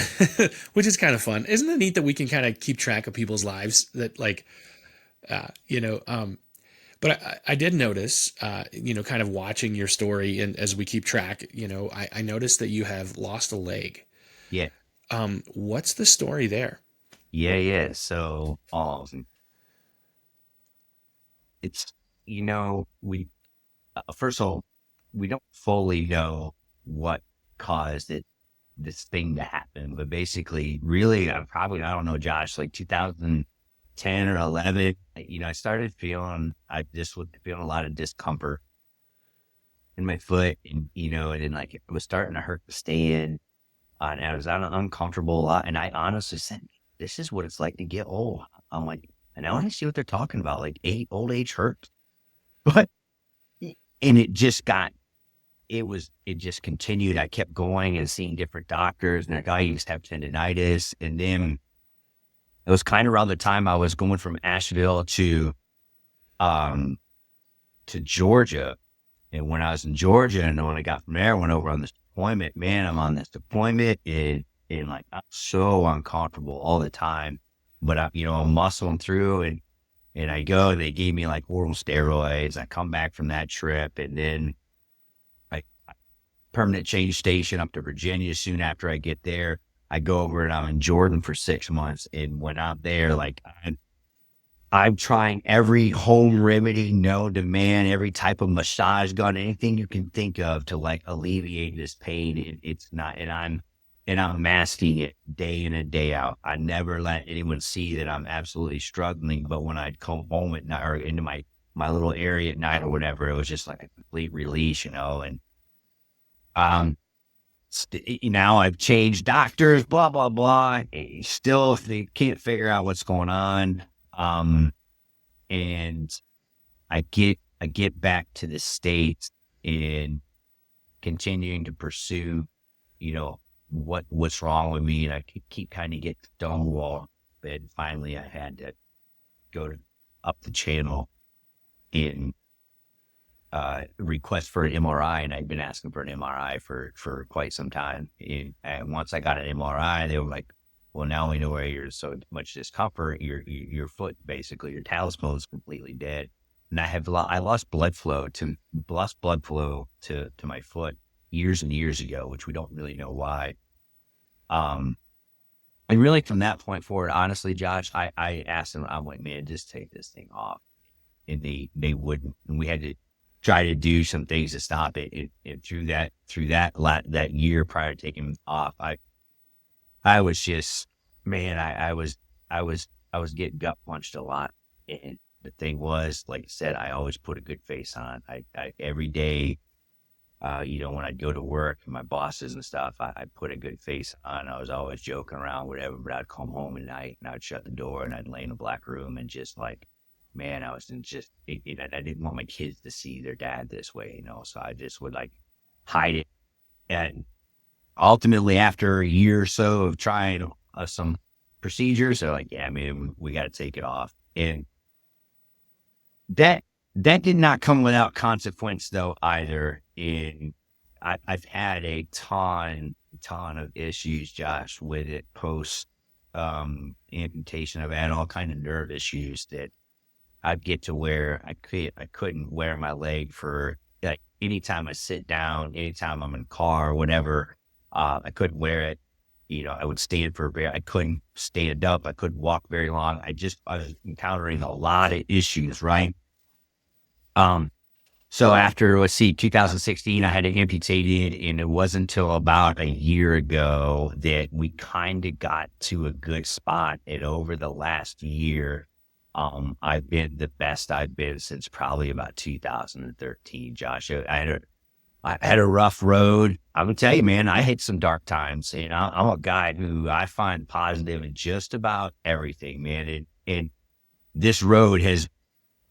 which is kind of fun. Isn't it neat that we can kind of keep track of people's lives? That like, uh, you know, um, but I did notice, kind of watching your story, and as we keep track, I noticed that you have lost a leg. Yeah. What's the story there? Yeah. So, it's, we, first of all, we don't fully know what caused this thing to happen, but basically, really, I don't know, Josh, like 2010 or 11, I started I just was feeling a lot of discomfort in my foot, and, and then like it was starting to hurt to stand, and I was uncomfortable a lot. And I honestly said, this is what it's like to get old. I'm like, and I want to see what they're talking about. Like, old age hurts. But, and it just continued. I kept going and seeing different doctors, and I used to have tendonitis. And then it was kind of around the time I was going from Asheville um, to Georgia. And when I was in Georgia, and when I got from there, I went over on this deployment. Man, I'm on this deployment, and like I'm so uncomfortable all the time. But I'm muscling through, and I go. They gave me like oral steroids. I come back from that trip, and then I permanent change station up to Virginia. Soon after I get there, I go over and I'm in Jordan for 6 months. And when I'm there, like I'm trying every home remedy known to man, every type of massage gun, anything you can think of to like alleviate this pain. It's not, and I'm masking it day in and day out. I never let anyone see that I'm absolutely struggling. But when I'd come home at night or into my little area at night or whatever, it was just like a complete release, and um, now I've changed doctors, blah blah blah. Still, they can't figure out what's going on. And I get back to the States and continuing to pursue, what's wrong with me. And I keep kind of get stonewalled. And finally I had to go up the channel and request for an MRI. And I'd been asking for an MRI for quite some time. And once I got an MRI, they were like, well, now we know where you're so much discomfort. Your foot, basically, your talisman is completely dead. And I lost blood flow to my foot years and years ago, which we don't really know why. Um, and really from that point forward, honestly, Josh, I asked them, I'm like, man, just take this thing off. And they wouldn't. And we had to try to do some things to stop it. And through that year prior to taking it off, I was just, man, I was getting gut punched a lot. And the thing was, like I said, I always put a good face on. I every day, when I'd go to work, my bosses and stuff, I put a good face on. I was always joking around, whatever, but I'd come home at night and I'd shut the door and I'd lay in a black room and just like, man, I was in just, I didn't want my kids to see their dad this way, so I just would like hide it. And ultimately, after a year or so of trying some procedures, they're like, yeah, man, we got to take it off. And that did not come without consequence, though, either. And I've had a ton of issues, Josh, with it post amputation. I've had all kind of nerve issues that I'd get to where I couldn't wear my leg for like anytime I sit down, anytime I'm in a car or whatever. I couldn't wear it. I would stand I couldn't stand up. I couldn't walk very long. I was encountering a lot of issues, right? So after, 2016, I had it amputated, and it wasn't until about a year ago that we kind of got to a good spot. And over the last year, I've been the best I've been since probably about 2013, Josh. I had a rough road. I'm gonna tell you, man, I hit some dark times, and I'm a guy who I find positive in just about everything, man. And this road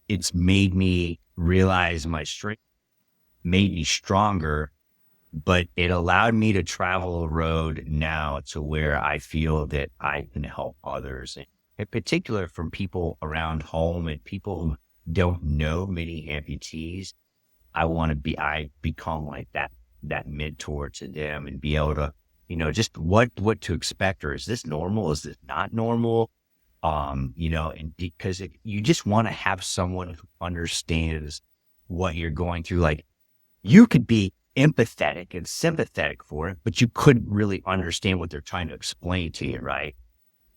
it's made me realize my strength, made me stronger, but it allowed me to travel a road now to where I feel that I can help others, in particular from people around home and people who don't know many amputees. I want to I become like that mentor to them and be able to, just what to expect, or is this normal? Is this not normal? And because you just want to have someone who understands what you're going through. Like, you could be empathetic and sympathetic for it, but you couldn't really understand what they're trying to explain to you, right?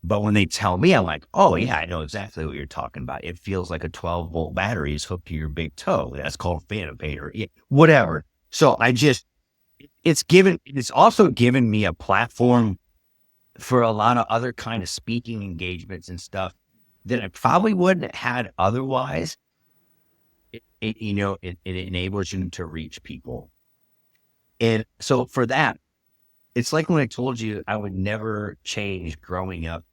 But when they tell me, I'm like, oh yeah, I know exactly what you're talking about. It feels like a 12-volt battery is hooked to your big toe. That's called phantom pain, or whatever. So it's also given me a platform for a lot of other kind of speaking engagements and stuff that I probably wouldn't have had otherwise. It enables you to reach people. And so for that, it's like when I told you I would never change growing up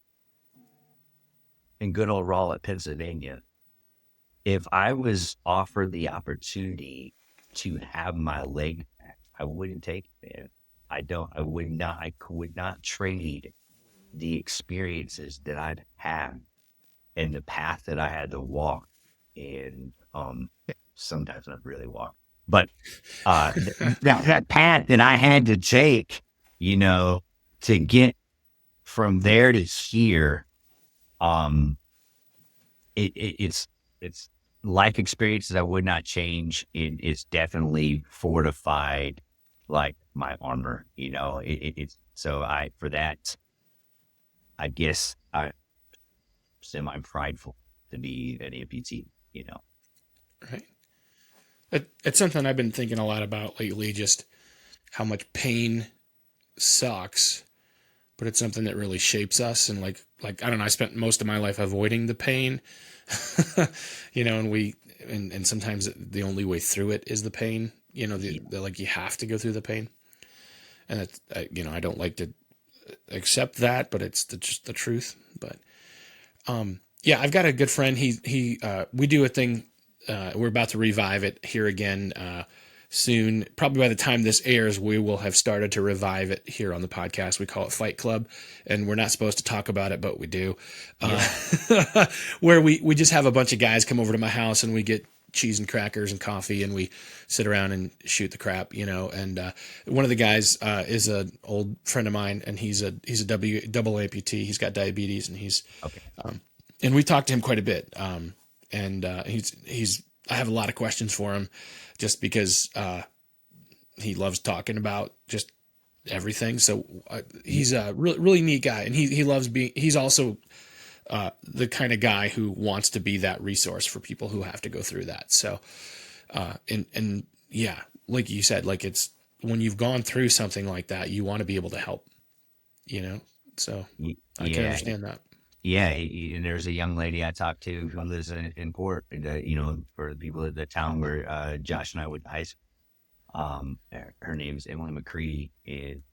in good old Raleigh, Pennsylvania. If I was offered the opportunity to have my leg back, I wouldn't take it, man. I would not trade the experiences that I'd had and the path that I had to walk. And sometimes not really walk, but that path that I had to take, to get from there to here, um, it's life experiences I would not change. It's definitely fortified like my armor, it's so for that, I guess I semi prideful to be an amputee. Right. It's something I've been thinking a lot about lately, just how much pain sucks, but it's something that really shapes us. And like, I don't know, I spent most of my life avoiding the pain, and sometimes the only way through it is the pain, like you have to go through the pain. And it's, I don't like to accept that, but it's just the truth. But, yeah, I've got a good friend. We do a thing. We're about to revive it here again, soon. Probably by the time this airs, we will have started to revive it here on the podcast. We call it Fight Club, and we're not supposed to talk about it, but we do. Where we just have a bunch of guys come over to my house, and we get cheese and crackers and coffee, and we sit around and shoot the crap, and one of the guys is an old friend of mine, and he's a double amputee. He's got diabetes, and he's Okay. And we talked to him quite a bit. And I have a lot of questions for him, just because he loves talking about just everything. So he's a really, really neat guy, and he loves he's also the kind of guy who wants to be that resource for people who have to go through that. So, and yeah, like you said, like, it's when you've gone through something like that, you want to be able to help, so I can understand that. Yeah, and there's a young lady I talked to who lives in Port, for the people at the town where Josh and I went to high school. Her name is Emily McCready, and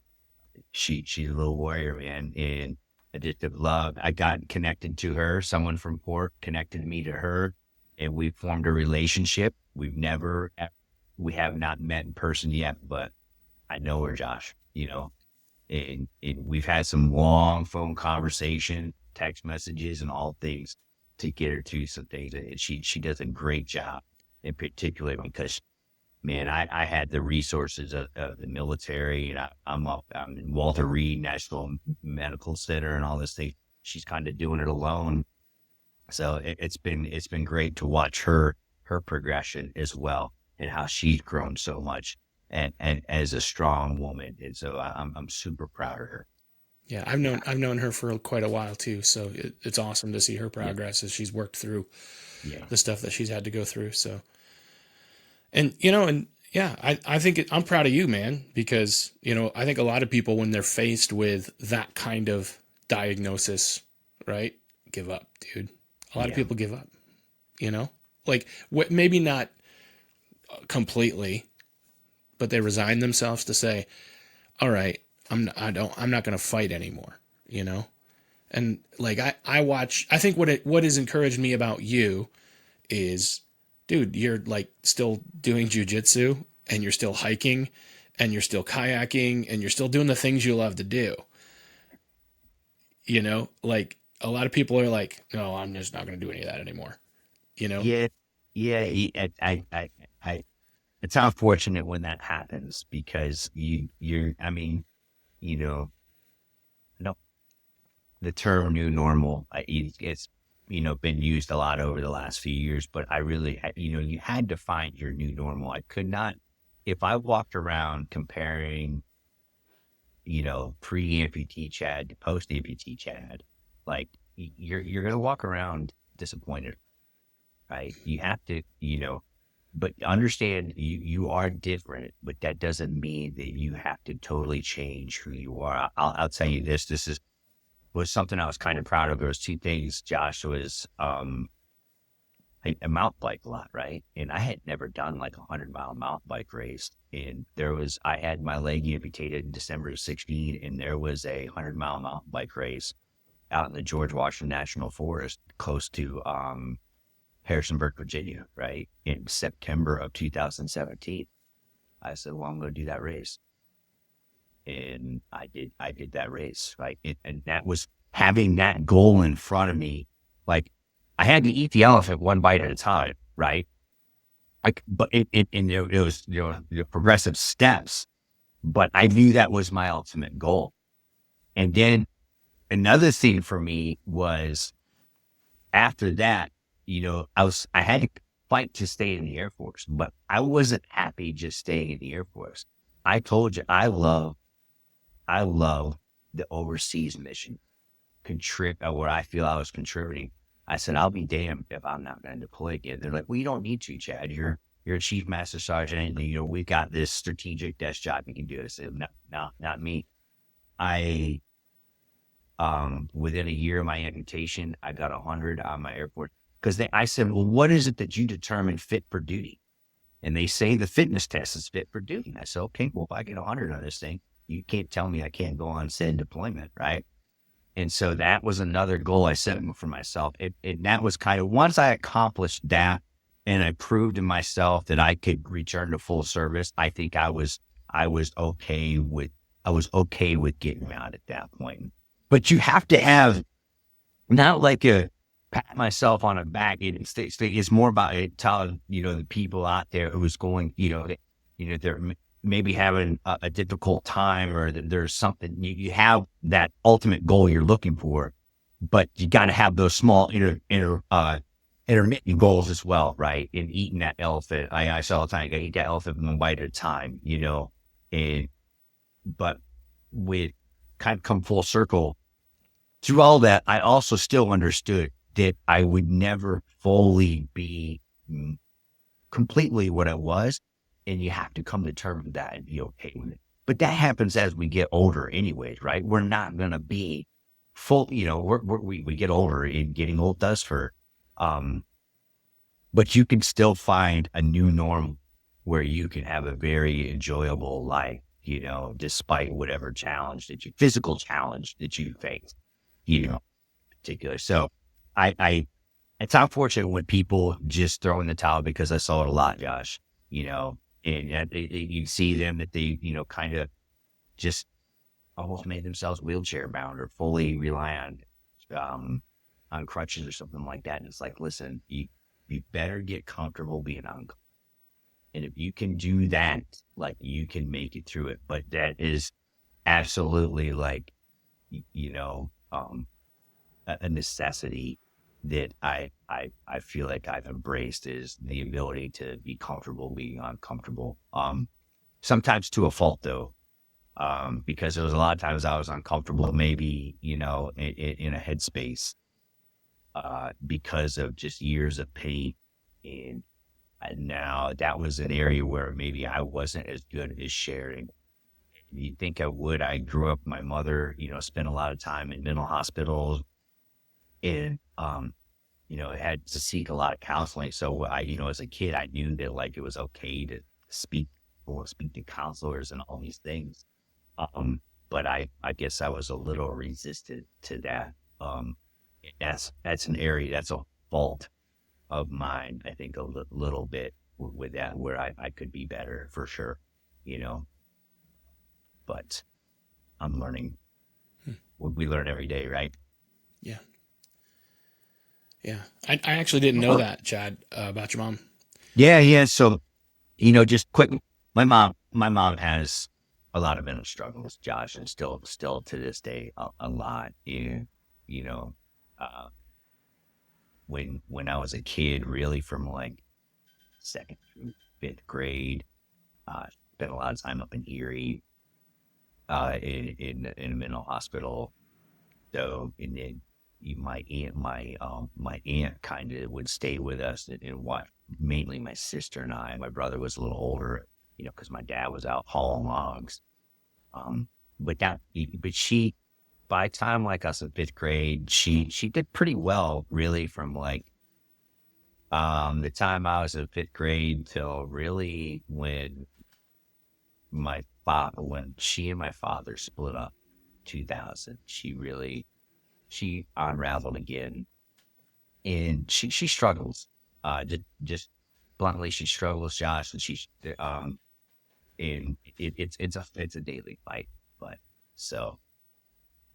she's a little warrior, man. And I just have love. I got connected to her. Someone from Port connected me to her, and we formed a relationship. We have not met in person yet, but I know her, Josh. And we've had some long phone conversation, text messages, and all things to get her to some things. And she does a great job, in particular because, man, I had the resources of the military, and I'm in Walter Reed National Medical Center and all this thing. She's kind of doing it alone, so it's been great to watch her progression as well, and how she's grown so much. And as a strong woman, and so I'm super proud of her. Yeah, I've known her for quite a while too, so it's awesome to see her Yeah, progress as she's worked through yeah, the stuff that she's had to go through. So, and yeah, I think I'm proud of you, man, because I think a lot of people, when they're faced with that kind of diagnosis, right, give up, dude. A lot of yeah, people give up, like, maybe not completely, but they resign themselves to say, all right, I'm not going to fight anymore, And like, I think what has encouraged me about you is, dude, you're like still doing jujitsu, and you're still hiking, and you're still kayaking, and you're still doing the things you love to do. Like, a lot of people are like, no, I'm just not going to do any of that anymore. You know? yeah, yeah. I it's unfortunate when that happens because I mean, you know, no, the term new normal, it's, been used a lot over the last few years, but I really, you had to find your new normal. I could not, if I walked around comparing, pre-amputee Chad to post-amputee Chad, like you're going to walk around disappointed, right? You have to, but understand you are different, but that doesn't mean that you have to totally change who you are. I'll tell you this. Was something I was kind of proud of. There was two things. Josh was I mountain bike a lot, right? And I had never done like 100-mile mountain bike race. And I had my leg amputated in December of 16, and there was a 100-mile mountain bike race out in the George Washington National Forest, close to Harrisonburg, Virginia, right? In September of 2017. I said, well, I'm going to do that race. And I did that race, right? And that was having that goal in front of me. Like, I had to eat the elephant one bite at a time, right? But it was, the progressive steps, but I knew that was my ultimate goal. And then another thing for me was after that, I had to fight to stay in the Air Force, but I wasn't happy just staying in the Air Force. I told you, I love the overseas mission, where I feel I was contributing. I said, I'll be damned if I'm not going to deploy again. They're like, well, you don't need to, Chad. You're a chief master sergeant, and we've got this strategic desk job you can do. I said, no, not me. I within a year of my amputation, I got 100 on my airport because I said, well, what is it that you determine fit for duty? And they say the fitness test is fit for duty. And I said, okay, well, if I get 100 on this thing, you can't tell me I can't go on said deployment, right? And so that was another goal I set for myself. And that was kind of, once I accomplished that and I proved to myself that I could return to full service, I think I was okay with getting out at that point. But you have to have not like a pat myself on the back. It's more about telling, the people out there who was going, they're maybe having a difficult time, or that there's something, you have that ultimate goal you're looking for, but you got to have those small intermittent goals as well, right? In eating that elephant, I say all the time, you got to eat that elephant one bite at a time, but with kind of come full circle through all that, I also still understood that I would never fully be completely what I was. And you have to come to terms with that and be okay with it. But that happens as we get older anyways, right? We're not going to be full, we get older, and getting old does hurt. But you can still find a new norm where you can have a very enjoyable life, despite whatever physical challenge that you face, particular. So it's unfortunate when people just throw in the towel, because I saw it a lot, Josh, and you see them that they, kind of just almost made themselves wheelchair bound or fully rely on crutches or something like that. And it's like, listen, you better get comfortable being uncomfortable. And if you can do that, like, you can make it through it. But that is absolutely like, a necessity that I feel like I've embraced, is the ability to be comfortable being uncomfortable. Sometimes to a fault though, because there was a lot of times I was uncomfortable, maybe, in a headspace, because of just years of pain. And now that was an area where maybe I wasn't as good as sharing. You'd think I would. I grew up, my mother, spent a lot of time in mental hospitals, and, I had to seek a lot of counseling. So I, as a kid, I knew that, like, it was okay to speak to counselors and all these things. But I guess I was a little resistant to that. That's an area, that's a fault of mine, I think, a little bit with that, where I could be better for sure, but I'm learning. We learn every day, right? Yeah. Yeah. I actually didn't know that, Chad, about your mom. Yeah. So just quick. My mom has a lot of mental struggles, Josh, and still to this day, a lot. You know, uh, when I was a kid, really from like second through fifth grade, spent a lot of time up in Erie, in a mental hospital. So, and then my aunt kind of would stay with us and watch mainly my sister and I. My brother was a little older, because my dad was out hauling logs. Um, but she, by the time like us in fifth grade, she did pretty well, really, from like the time I was in fifth grade till really when she and my father split up, 2000. She unraveled again, and she struggles. Just bluntly, she struggles, Josh, and it's a daily fight. But so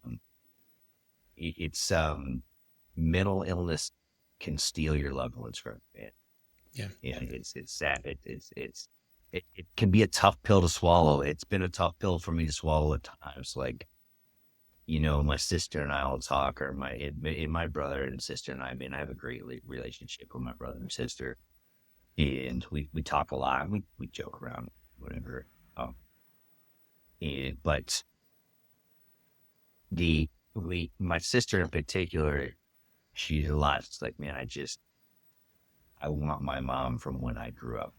um, it's mental illness can steal your loved ones from it. Yeah. Yeah, it's sad. It can be a tough pill to swallow. It's been a tough pill for me to swallow at times. Like, my sister and I will talk, or my brother and sister and I have a great relationship with my brother and sister, and we talk a lot. We joke around, whatever. Um, but my sister in particular, she's a lot. It's like, man, I want my mom from when I grew up.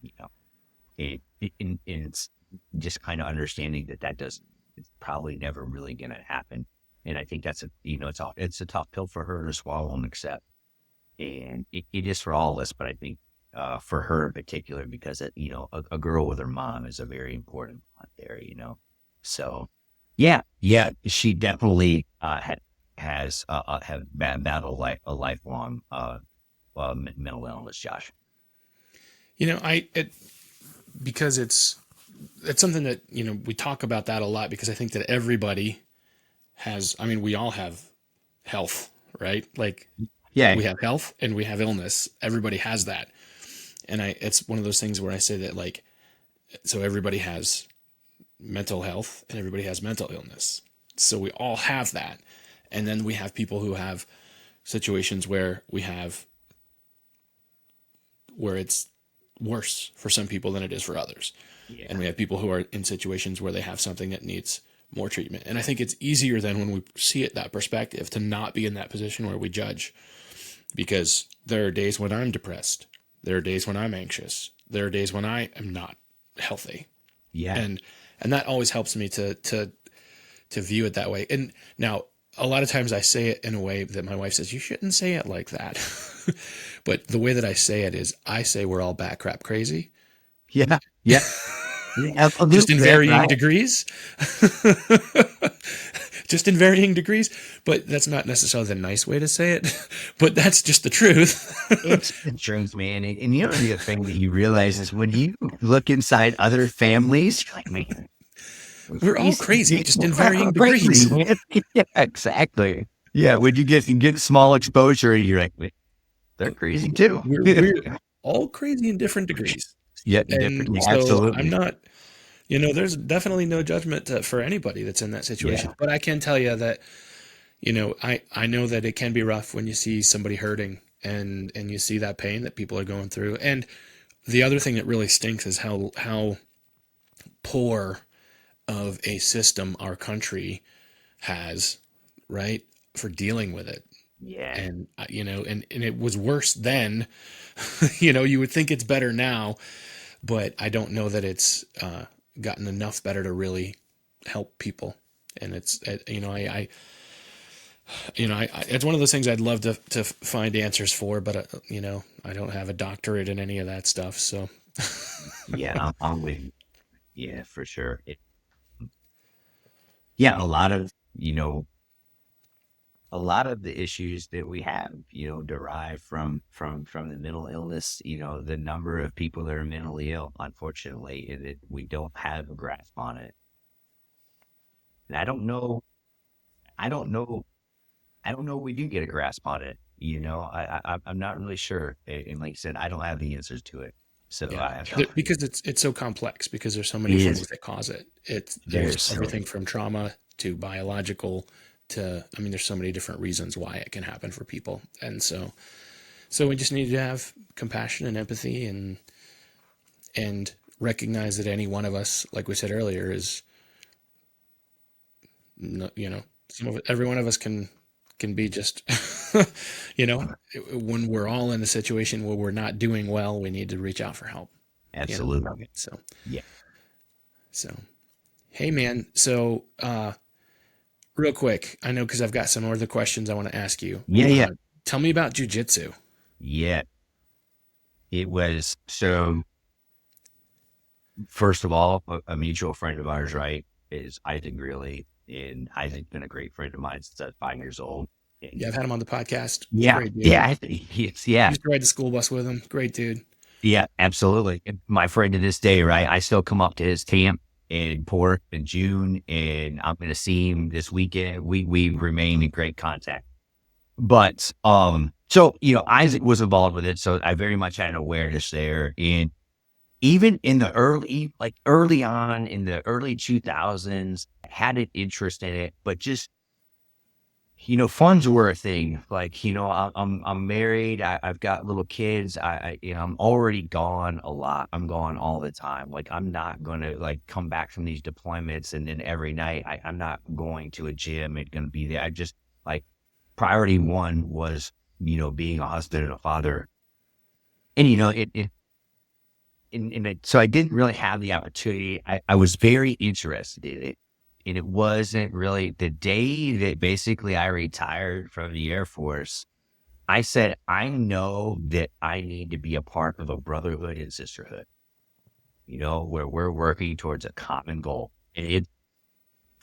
And it's just kind of understanding it's probably never really going to happen. And I think it's a tough pill for her to swallow and accept. And it is for all of us, but I think for her in particular, because a girl with her mom is a very important one there. So yeah, she definitely have battled a lifelong mental illness, Josh. Because it's something that we talk about that a lot, because I think that everybody has. I mean, we all have health, right? Like, Yeah, we have health and we have illness. Everybody has that, and it's one of those things where I say that, like, so everybody has mental health and everybody has mental illness. So we all have that, and then we have people who have situations where it's worse for some people than it is for others. yeah, And we have people who are in situations where they have something that needs more treatment. And I think it's easier then, when we see it that perspective, to not be in that position where we judge, because there are days when I'm depressed. There are days when I'm anxious. There are days when I am not healthy. yeah. And that always helps me to view it that way. And now, a lot of times I say it in a way that my wife says, you shouldn't say it like that. But the way that I say it is, I say we're all bat crap crazy, Yeah, yeah, yeah, just in absolutely. That's varying right. degrees. Just in varying degrees. But that's not necessarily the nice way to say it. But that's just the truth. It's the truth, man. And the other thing that you realize is when you look inside other families, you're like, man, We're all these crazy, just people in are varying crazy, degrees. man. Yeah, exactly. Yeah, when you get small exposure, you're like, "Man, they're crazy too." We're all crazy in different degrees. Yeah, And different. so I'm Absolutely. not, there's definitely no judgment for anybody that's in that situation. Yeah, But I can tell you that, I know that it can be rough when you see somebody hurting, and you see that pain that people are going through. And the other thing that really stinks is how poor of a system our country has, right, for dealing with it. yeah, And and it was worse then. You would think it's better now, but I don't know that it's gotten enough better to really help people. And it's it's one of those things I'd love to find answers for, but I don't have a doctorate in any of that stuff. So yeah. I'm with you. Yeah, for sure. Yeah, a lot of the issues that we have, derive from the mental illness. The number of people that are mentally ill, unfortunately, and that we don't have a grasp on it. And I don't know, I don't know. We do get a grasp on it. I'm not really sure. And like I said, I don't have the answers to it. So Yeah, because it's so complex, because there's so many it things is. that cause it. There's There's everything from trauma to biological to, I mean, there's so many different reasons why it can happen for people. And so we just need to have compassion and empathy and recognize that any one of us, like we said earlier, is, you know, every one of us can be just, you know, when we're all in a situation where we're not doing well, we need to reach out for help. absolutely. So, Yeah. so, hey man. So, real quick, I know, cause I've got some other questions I want to ask you. Yeah. Yeah. Tell me about jujitsu. Yeah. It was so. First of all, a mutual friend of ours, right, is Isaac Greeley, and Isaac's been a great friend of mine since I was 5 years old. And Yeah, I've had him on the podcast. yeah, Great dude. yeah, yeah, Used to ride the school bus with him. Great dude. yeah, absolutely. And my friend to this day, right? I still come up to his camp in Port in June, and I'm going to see him this weekend. We remain in great contact. But so Isaac was involved with it, so I very much had an awareness there. And even in the early on in the early 2000s, had an interest in it, but just funds were a thing. Like, I'm married. I've got little kids. I'm already gone a lot. I'm gone all the time. Like, I'm not going to like come back from these deployments and then every night I'm not going to a gym and going to be there. I just like priority one was, being a husband and a father. And, so I didn't really have the opportunity. I was very interested in it. And it wasn't really the day that basically I retired from the Air Force. I said, I know that I need to be a part of a brotherhood and sisterhood, where we're working towards a common goal. And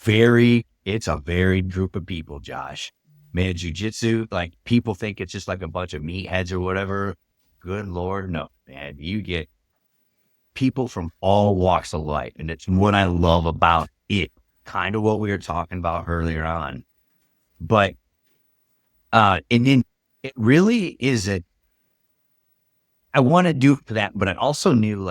it's a varied group of people, Josh. Man, jujitsu, like people think it's just like a bunch of meatheads or whatever. Good Lord, no, man. You get people from all walks of life. And it's what I love about it. Kind of what we were talking about earlier on. But, and then it really is I want to do for that, but I also knew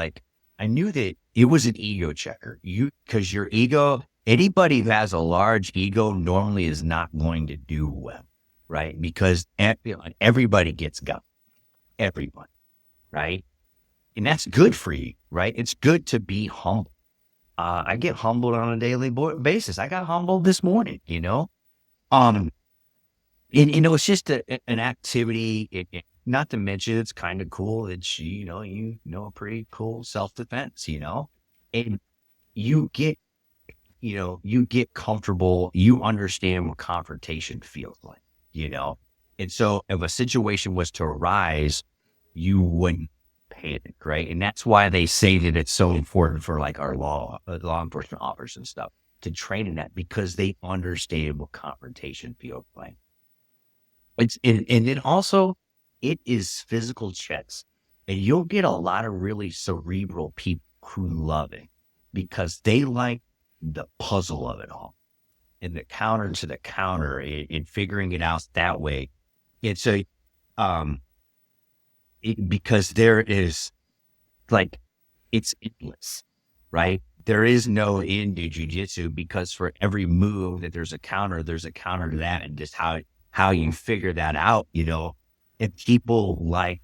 I knew that it was an ego checker. Because your ego, anybody who has a large ego normally is not going to do well, right? Because everybody gets gut. Everyone, right? And that's good for you, right? It's good to be humble. I get humbled on a daily basis. I got humbled this morning, and it's just an activity. Not to mention, it's kind of cool. It's, a pretty cool self-defense, and you get, you get comfortable. You understand what confrontation feels like, and so if a situation was to arise, you wouldn't panic, right? And that's why they say that it's so important for like our law enforcement officers and stuff to train in that, because they understand what confrontation feels like. And then also it is physical checks, and you'll get a lot of really cerebral people who love it because they like the puzzle of it all and the counter to the counter and figuring it out that way. It's because there is it's endless, right? There is no end to jujitsu, because for every move that there's a counter to that, and just how you figure that out, and people like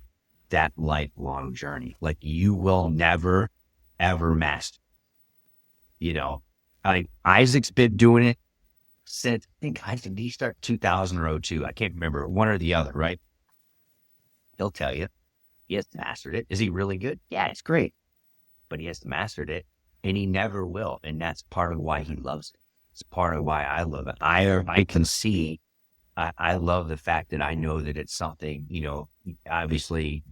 that lifelong journey. Like you will never, ever master, like Isaac's been doing it since, I think Isaac, did he start 2000 or 02? I can't remember, one or the other, right? He'll tell you. He has mastered it. Is he really good? Yeah, it's great. But he has mastered it, and he never will. And that's part of why he loves it. It's part of why I love it. I can see, I love the fact that I know that it's something, obviously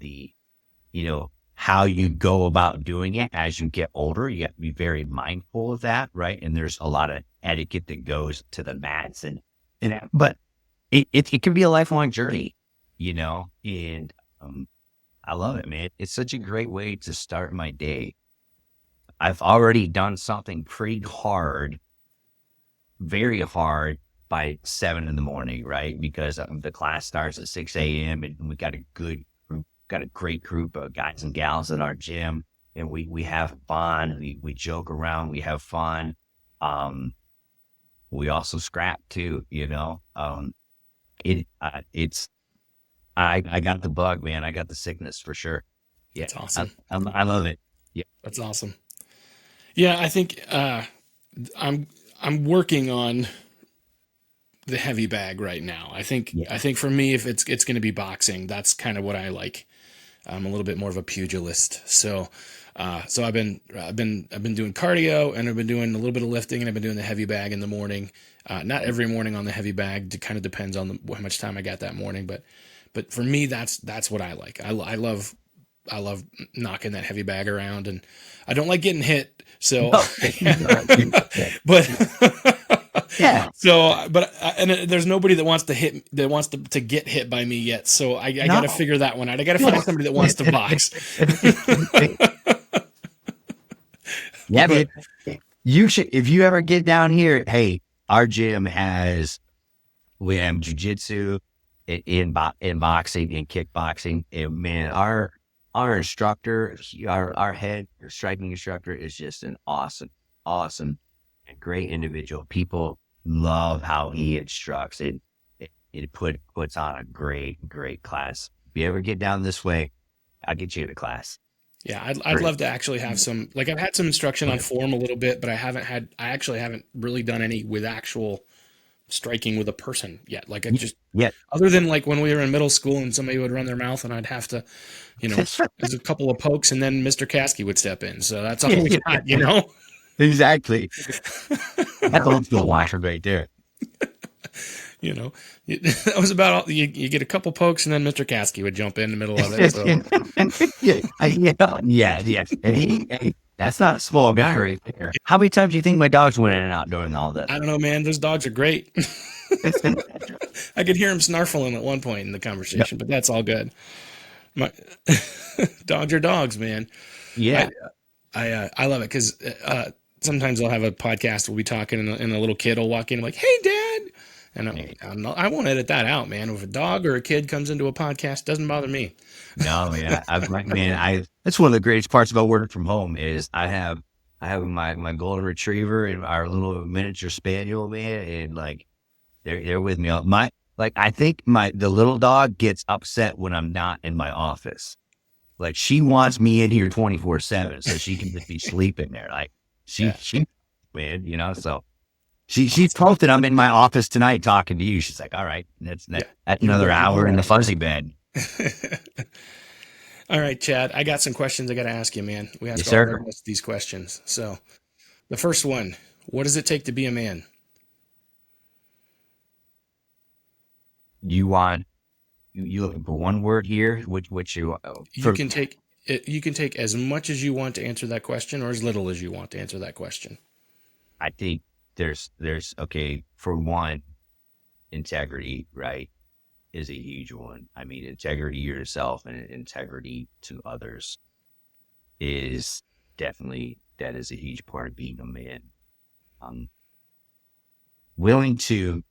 how you go about doing it as you get older, you have to be very mindful of that, right? And there's a lot of etiquette that goes to the mats but it can be a lifelong journey, and I love it, man. It's such a great way to start my day. I've already done something pretty hard, very hard by 7 a.m, right? Because the class starts at 6 a.m. and we got a good group got a great group of guys and gals at our gym, and we have fun. We joke around. We have fun. We also scrap too. It's I got the bug, man. I got the sickness for sure. Yeah, That's awesome. I love it. Yeah, That's awesome. Yeah, I think I'm working on the heavy bag right now. I think yeah, for me, if it's going to be boxing, that's kind of what I like. I'm a little bit more of a pugilist, so I've been doing cardio, and I've been doing a little bit of lifting, and I've been doing the heavy bag in the morning. Not every morning on the heavy bag. It kind of depends on how much time I got that morning, but for me, that's what I like. I love knocking that heavy bag around, and I don't like getting hit. So, but yeah. so, but there's nobody that wants to get hit by me yet. So I got to figure that one out. I got to find somebody that wants to box. Yeah, But man. You should, if you ever get down here. Hey, our gym we have jujitsu in boxing and kickboxing. And man, our instructor, our head striking instructor is just an awesome and great individual. People love how he instructs. It puts on a great class. If you ever get down this way, I'll get you to class. yeah, I'd love to actually have some, like, I've had some instruction on form a little bit, but I actually haven't really done any with actual striking with a person yet. Like, I just, Yeah. other than like when we were in middle school and somebody would run their mouth and I'd have to, there's a couple of pokes and then Mr. Kasky would step in. So that's all we got, Exactly. That's old school washer right there. That was about all. You get a couple pokes and then Mr. Kasky would jump in the middle of it. So. Yeah. And that's not a small guy right there. How many times do you think my dogs went in and out during all this? I don't know, man. Those dogs are great. I could hear him snarfling at one point in the conversation, but that's all good. My dogs are dogs, man. Yeah. I love it because sometimes I'll have a podcast. We'll be talking, and a little kid will walk in. I'm like, "Hey, Dad," and I won't edit that out, man. If a dog or a kid comes into a podcast, doesn't bother me. No, yeah. That's one of the greatest parts about working from home is I have my golden retriever and our little miniature spaniel, man, and like they're with me. I think the little dog gets upset when I'm not in my office. Like, she wants me in here 24/7 so she can just be sleeping there. Like, she man, so she's told that I'm in my office tonight talking to you. She's like, all right, that's another hour in the fuzzy bed. All right, Chad, I got some questions I got to ask you, man. We ask Yes, all sir. our guests these questions. So the first one, what does it take to be a man? You looking for one word here? Which you can take as much as you want to answer that question, or as little as you want to answer that question. I think there's okay, for one, integrity, right, is a huge one. I mean, integrity to yourself and integrity to others is definitely, that is a huge part of being a man. Willing to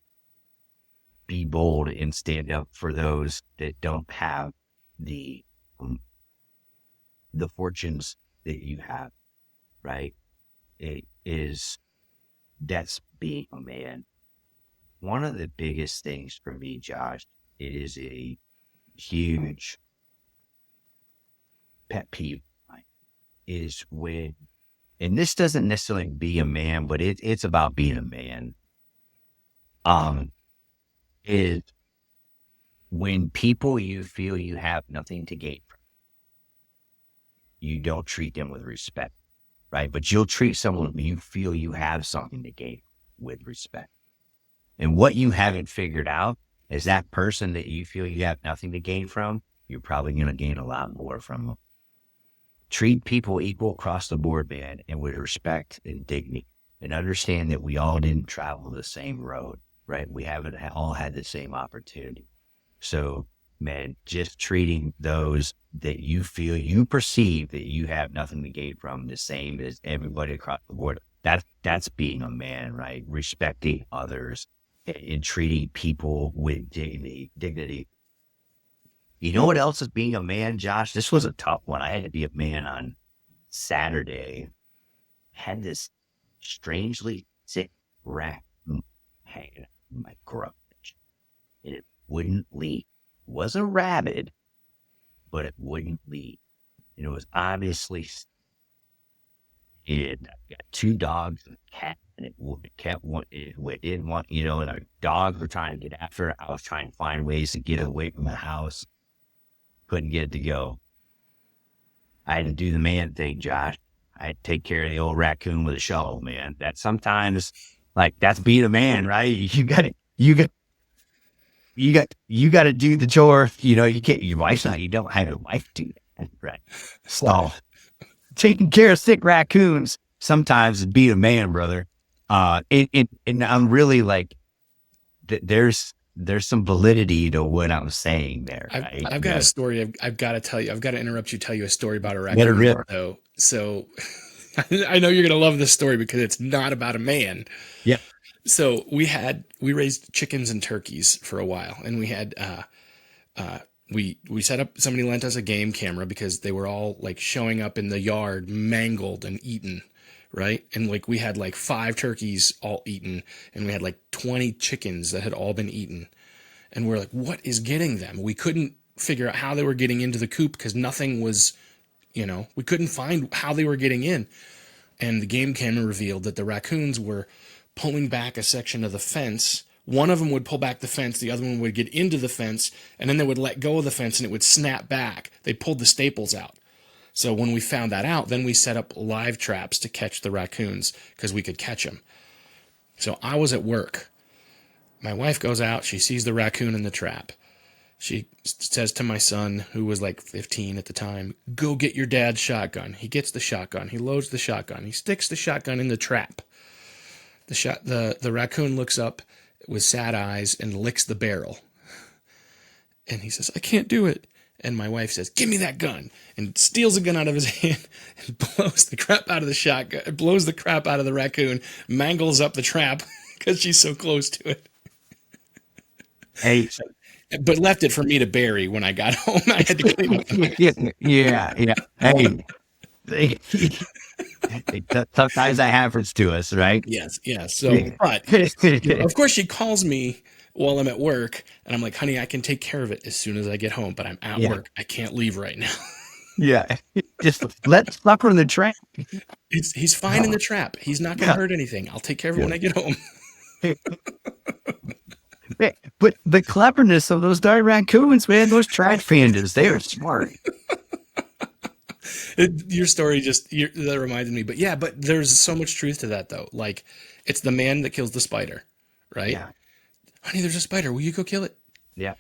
be bold and stand up for those that don't have the fortunes that you have, right? That's being a man. One of the biggest things for me, Josh, it is a huge pet peeve, is when, and this doesn't necessarily be a man, but it's about being a man. Is when people you feel you have nothing to gain from, you don't treat them with respect, right? But you'll treat someone you feel you have something to gain with respect. And what you haven't figured out is that person that you feel you have nothing to gain from, you're probably going to gain a lot more from them. Treat people equal across the board, man, and with respect and dignity, and understand that we all didn't travel the same road, right? We haven't all had the same opportunity. So, man, just treating those that you feel, you perceive that you have nothing to gain from the same as everybody across the board. That's being a man, right? Respecting others and treating people with dignity. You know what else is being a man, Josh? This was a tough one. I had to be a man on Saturday. Had this strangely sick raccoon hanging in my garage. And it wouldn't leave. It wasn't rabid, but it wouldn't leave. And it was obviously it. I've got 2 dogs and a cat, and the cat didn't want, and our dogs were trying to get after it. I was trying to find ways to get it away from the house. Couldn't get it to go. I had to do the man thing, Josh. I had to take care of the old raccoon with a shovel, man. That sometimes, like, that's being a man, right? You got to do the chore. You can't. Your wife's not. You don't have a wife do that, right? So taking care of sick raccoons sometimes is being a man, brother. And I'm really like, there's some validity to what I'm saying there. Right? I've got a story. I've got to tell you. I've got to interrupt you. Tell you a story about a raccoon. Though. So I know you're gonna love this story because it's not about a man. Yeah. So we raised chickens and turkeys for a while, and we had we set up. Somebody lent us a game camera because they were all like showing up in the yard, mangled and eaten. Right. And like we had like 5 turkeys all eaten, and we had like 20 chickens that had all been eaten. And we're like, what is getting them? We couldn't figure out how they were getting into the coop because nothing was, we couldn't find how they were getting in. And the game camera revealed that the raccoons were pulling back a section of the fence. One of them would pull back the fence. The other one would get into the fence, and then they would let go of the fence and it would snap back. They pulled the staples out. So when we found that out, then we set up live traps to catch the raccoons because we could catch them. So I was at work. My wife goes out. She sees the raccoon in the trap. She says to my son, who was like 15 at the time, go get your dad's shotgun. He gets the shotgun. He loads the shotgun. He sticks the shotgun in the trap. The raccoon looks up with sad eyes and licks the barrel. And he says, I can't do it. And my wife says, give me that gun, and steals a gun out of his hand and blows the crap out of the shotgun, blows the crap out of the raccoon, mangles up the trap because she's so close to it. Hey, but left it for me to bury when I got home. I had to clean it. Yeah. Hey, sometimes that happens to us, right? Yes. So, but of course she calls me while I'm at work, and I'm like, honey, I can take care of it as soon as I get home, but I'm at work. I can't leave right now. Yeah. Just let sucker in the trap. He's fine in the trap. He's not going to hurt anything. I'll take care of it when I get home. But the cleverness of those darn raccoons, man, those trash pandas, they are smart. Your story that reminded me. But there's so much truth to that, though. Like, it's the man that kills the spider, right? Yeah. Honey, there's a spider. Will you go kill it? Yeah,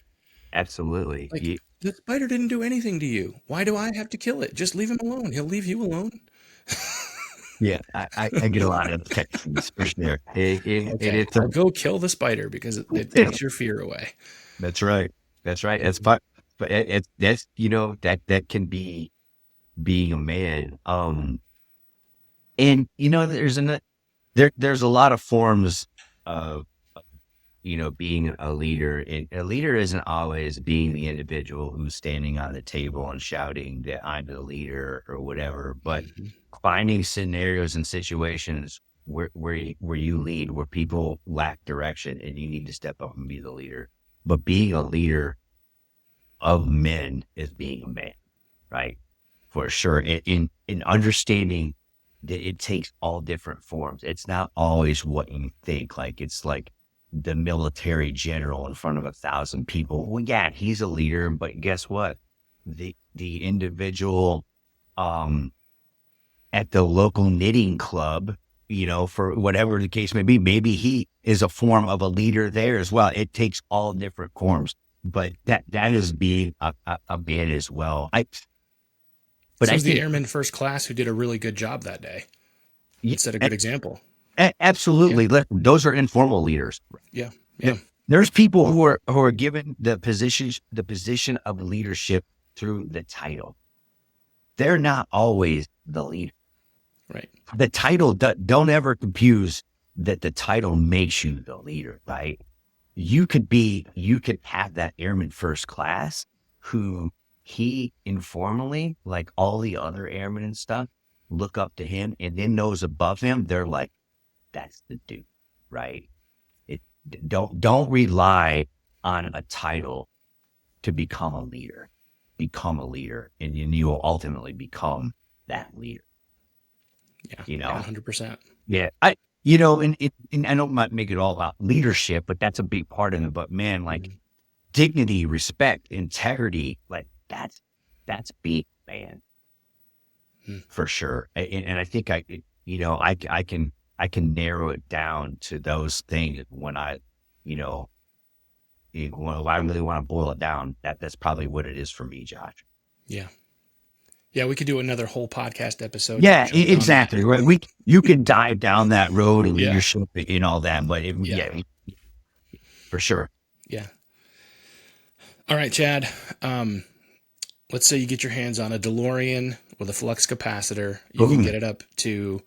absolutely. Like, the spider didn't do anything to you. Why do I have to kill it? Just leave him alone. He'll leave you alone. Yeah, I get a lot of texts for sure. I'll go kill the spider because it takes your fear away. That's right. It's fun, but that's that can be being a man. And there's a lot of forms of being a leader. And a leader isn't always being the individual who's standing on the table and shouting that I'm the leader or whatever, but finding scenarios and situations where you lead, where people lack direction and you need to step up and be the leader. But being a leader of men is being a man, right? For sure. In understanding that it takes all different forms. It's not always what you think. Like, it's like the military general in front of 1,000 people. Well, yeah, he's a leader, but guess what? The individual at the local knitting club, for whatever the case may be, maybe he is a form of a leader there as well. It takes all different forms, but that is being a man as well. But I was the airman first class who did a really good job that day. Set a good example. Absolutely. Yeah. Those are informal leaders. Yeah. There's people who are given the position of leadership through the title. They're not always the leader. Right. The title, don't ever confuse that the title makes you the leader, right? You could have that airman first class who he informally, like all the other airmen and stuff, look up to him, and then those above him, they're like, that's the dude, right? It don't rely on a title to become a leader. Become a leader, and you will ultimately become that leader. Yeah, You know, 100%. yeah, and I don't might make it all about leadership, but that's a big part of it. But man, like dignity, respect, integrity, like that's big, man, for sure. And I think I can narrow it down to those things when when I really want to boil it down. That's probably what it is for me, Josh. Yeah. Yeah, we could do another whole podcast episode Yeah, just on that. exactly. Right. You can dive down that road of Yeah. leadership and all that, but Yeah. for sure. Yeah. All right, Chad. Let's say you get your hands on a DeLorean with a flux capacitor. You can get it up to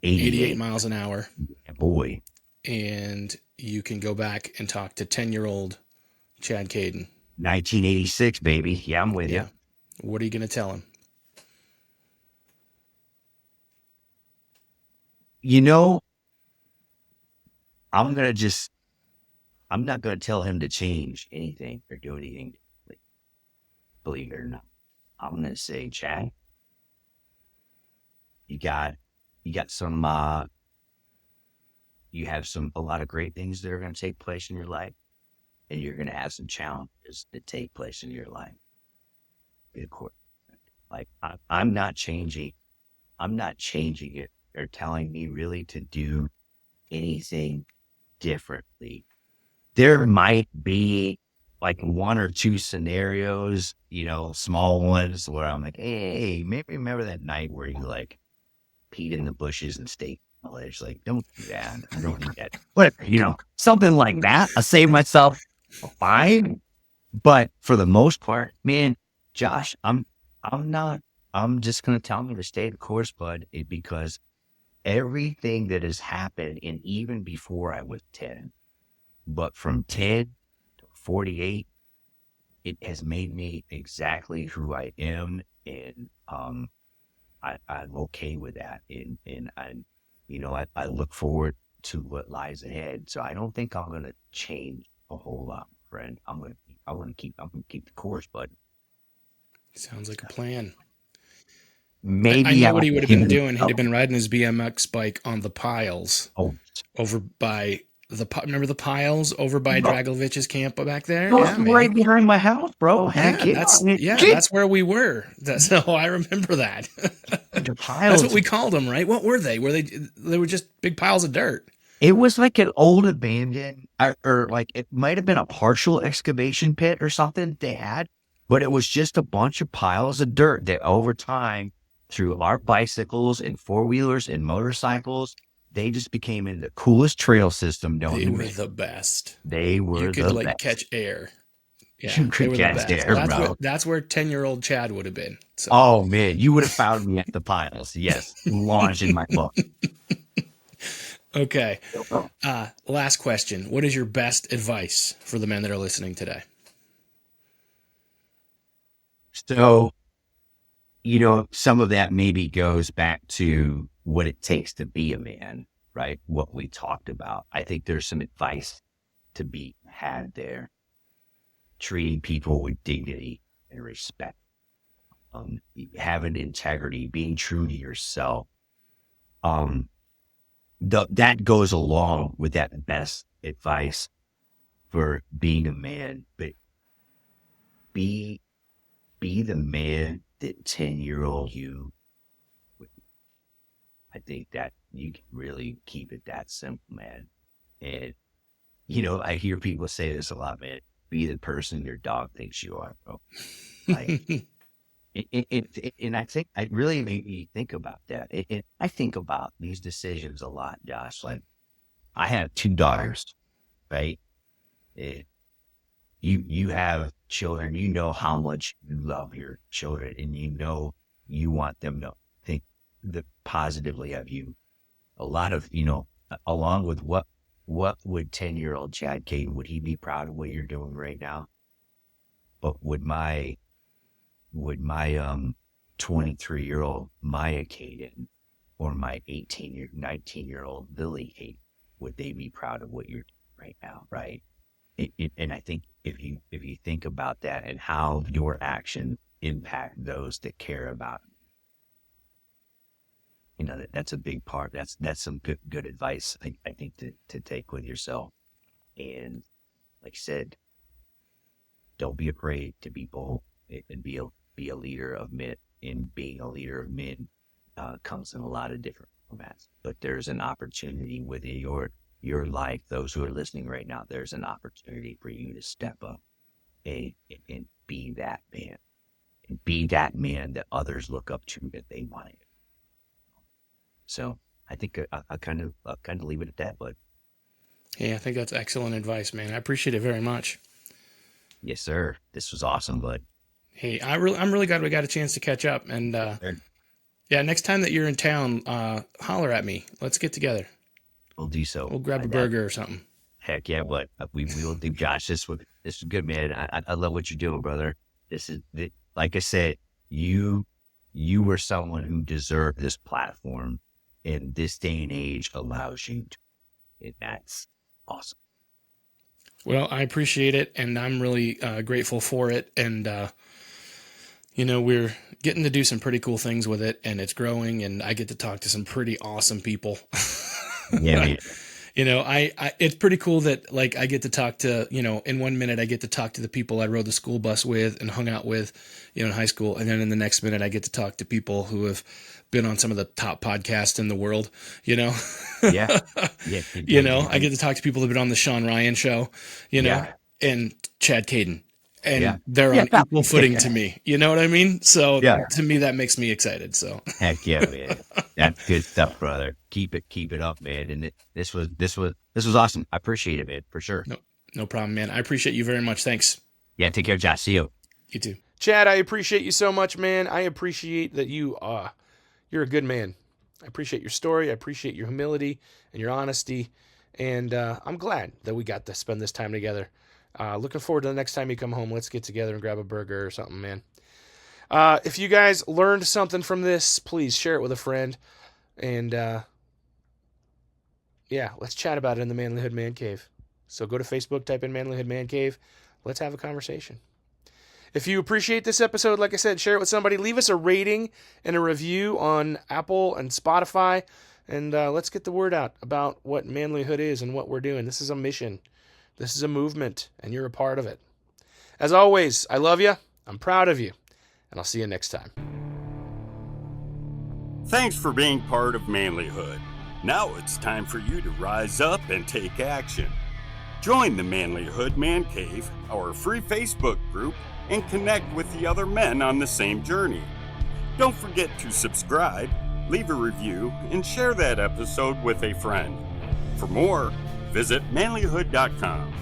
88 miles an hour. Boy. And you can go back and talk to 10-year-old Chad Caden. 1986, baby. Yeah, I'm with you. What are you going to tell him? I'm not going to tell him to change anything or do anything, believe it or not. I'm going to say, Chad, you have a lot of great things that are going to take place in your life, and you're going to have some challenges that take place in your life. Of course, like I'm not changing it or telling me really to do anything differently. There might be like one or two scenarios, small ones where I'm like, hey, maybe remember that night where you like peed in the bushes and state college. Like, don't do that. I don't need that. Whatever, something like that. I save myself fine. But for the most part, man, Josh, I'm just gonna tell me to stay the course, bud, because everything that has happened, and even before I was 10, but from 10 to 48, it has made me exactly who I am, and I'm okay with that, and I look forward to what lies ahead. So I don't think I'm gonna change a whole lot, friend. I'm gonna keep the course, bud. Sounds like a plan. I Maybe know I what will he would have give been it doing. He'd have been riding his BMX bike on the piles over by remember the piles over by Dragovich's camp back there? Oh, Yeah, man. right behind my house, bro. Heck yeah. That's where we were. So I remember that. The That's piles. what we called them, right? What were they? They were just big piles of dirt. It was like an old abandoned, or like it might have been a partial excavation pit or something they had, but it was just a bunch of piles of dirt that over time, through our bicycles and four-wheelers and motorcycles, they just became in the coolest trail system. They were the best. They were You could the best. catch air. Yeah, You could they were the catch best. air, That's where 10-year-old Chad would have been. So. Oh man, you would have found me at the piles. Yes, launching my book. Okay. Last question. What is your best advice for the men that are listening today? So, some of that maybe goes back to what it takes to be a man, right? What we talked about. I think there's some advice to be had there. Treating people with dignity and respect. Having integrity, being true to yourself. That goes along with that best advice for being a man, but be the man that 10-year-old you. I think that you can really keep it that simple, man. And I hear people say this a lot, man. Be the person your dog thinks you are, bro. Like, and I think it really made me think about that. I think about these decisions a lot, Josh. Like, I have 2 daughters, right? You have children. You know how much you love your children, and you want them to think positively of you. A lot of along with what would 10-year-old Chad Caden, would he be proud of what you're doing right now? But would my 23-year-old Maya Caden or my 19-year-old Billy Caden, would they be proud of what you're doing right now, right? And I think if you think about that and how your actions impact those that care about, that's a big part. That's some good advice, I think, to take with yourself. And like I said, don't be afraid to be bold and be a leader of men. And being a leader of men comes in a lot of different formats. But there's an opportunity within your life. Those who are listening right now, there's an opportunity for you to step up and be that man, and be that man that others look up to, that they want it. So I think I'll kind of leave it at that. But Yeah, I think that's excellent advice, man. I appreciate it very much. yes, sir. This was awesome, bud. Hey, I'm really glad we got a chance to catch up. And yeah, next time that you're in town, holler at me. Let's get together. We'll do so. We'll grab a burger or something. Heck yeah, but we will do, Josh. This is good, man. I love what you're doing, brother. This is, like I said, you were someone who deserved this platform, and this day and age allows you to. And that's awesome. Well, I appreciate it, and I'm really grateful for it. And we're getting to do some pretty cool things with it, and it's growing, and I get to talk to some pretty awesome people. Yeah, man. It's pretty cool that, like, I get to talk to, in 1 minute I get to talk to the people I rode the school bus with and hung out with, in high school. And then in the next minute I get to talk to people who have been on some of the top podcasts in the world, Yeah. Yeah. I get to talk to people who've been on the Sean Ryan show, and Chad Caden. And they're on equal footing to me. You know what I mean? So to me, that makes me excited. So heck yeah, man. That's good stuff, brother. Keep it up, man. And this was awesome. I appreciate it, man, for sure. No problem, man. I appreciate you very much. Thanks. Yeah, take care, Josh. See you. You too. Chad, I appreciate you so much, man. I appreciate that you're a good man. I appreciate your story. I appreciate your humility and your honesty. And I'm glad that we got to spend this time together. Looking forward to the next time you come home. Let's get together and grab a burger or something, man. If you guys learned something from this, please share it with a friend. And let's chat about it in the Manlihood Man Cave. So go to Facebook, type in Manlihood Man Cave. Let's have a conversation. If you appreciate this episode, like I said, share it with somebody. Leave us a rating and a review on Apple and Spotify. And let's get the word out about what manlyhood is and what we're doing. This is a mission. This is a movement, and you're a part of it. As always, I love you. I'm proud of you. And I'll see you next time. Thanks for being part of Manlihood. Now it's time for you to rise up and take action. Join the Manlihood Man Cave, our free Facebook group, and connect with the other men on the same journey. Don't forget to subscribe, leave a review, and share that episode with a friend. For more, visit manlihood.com.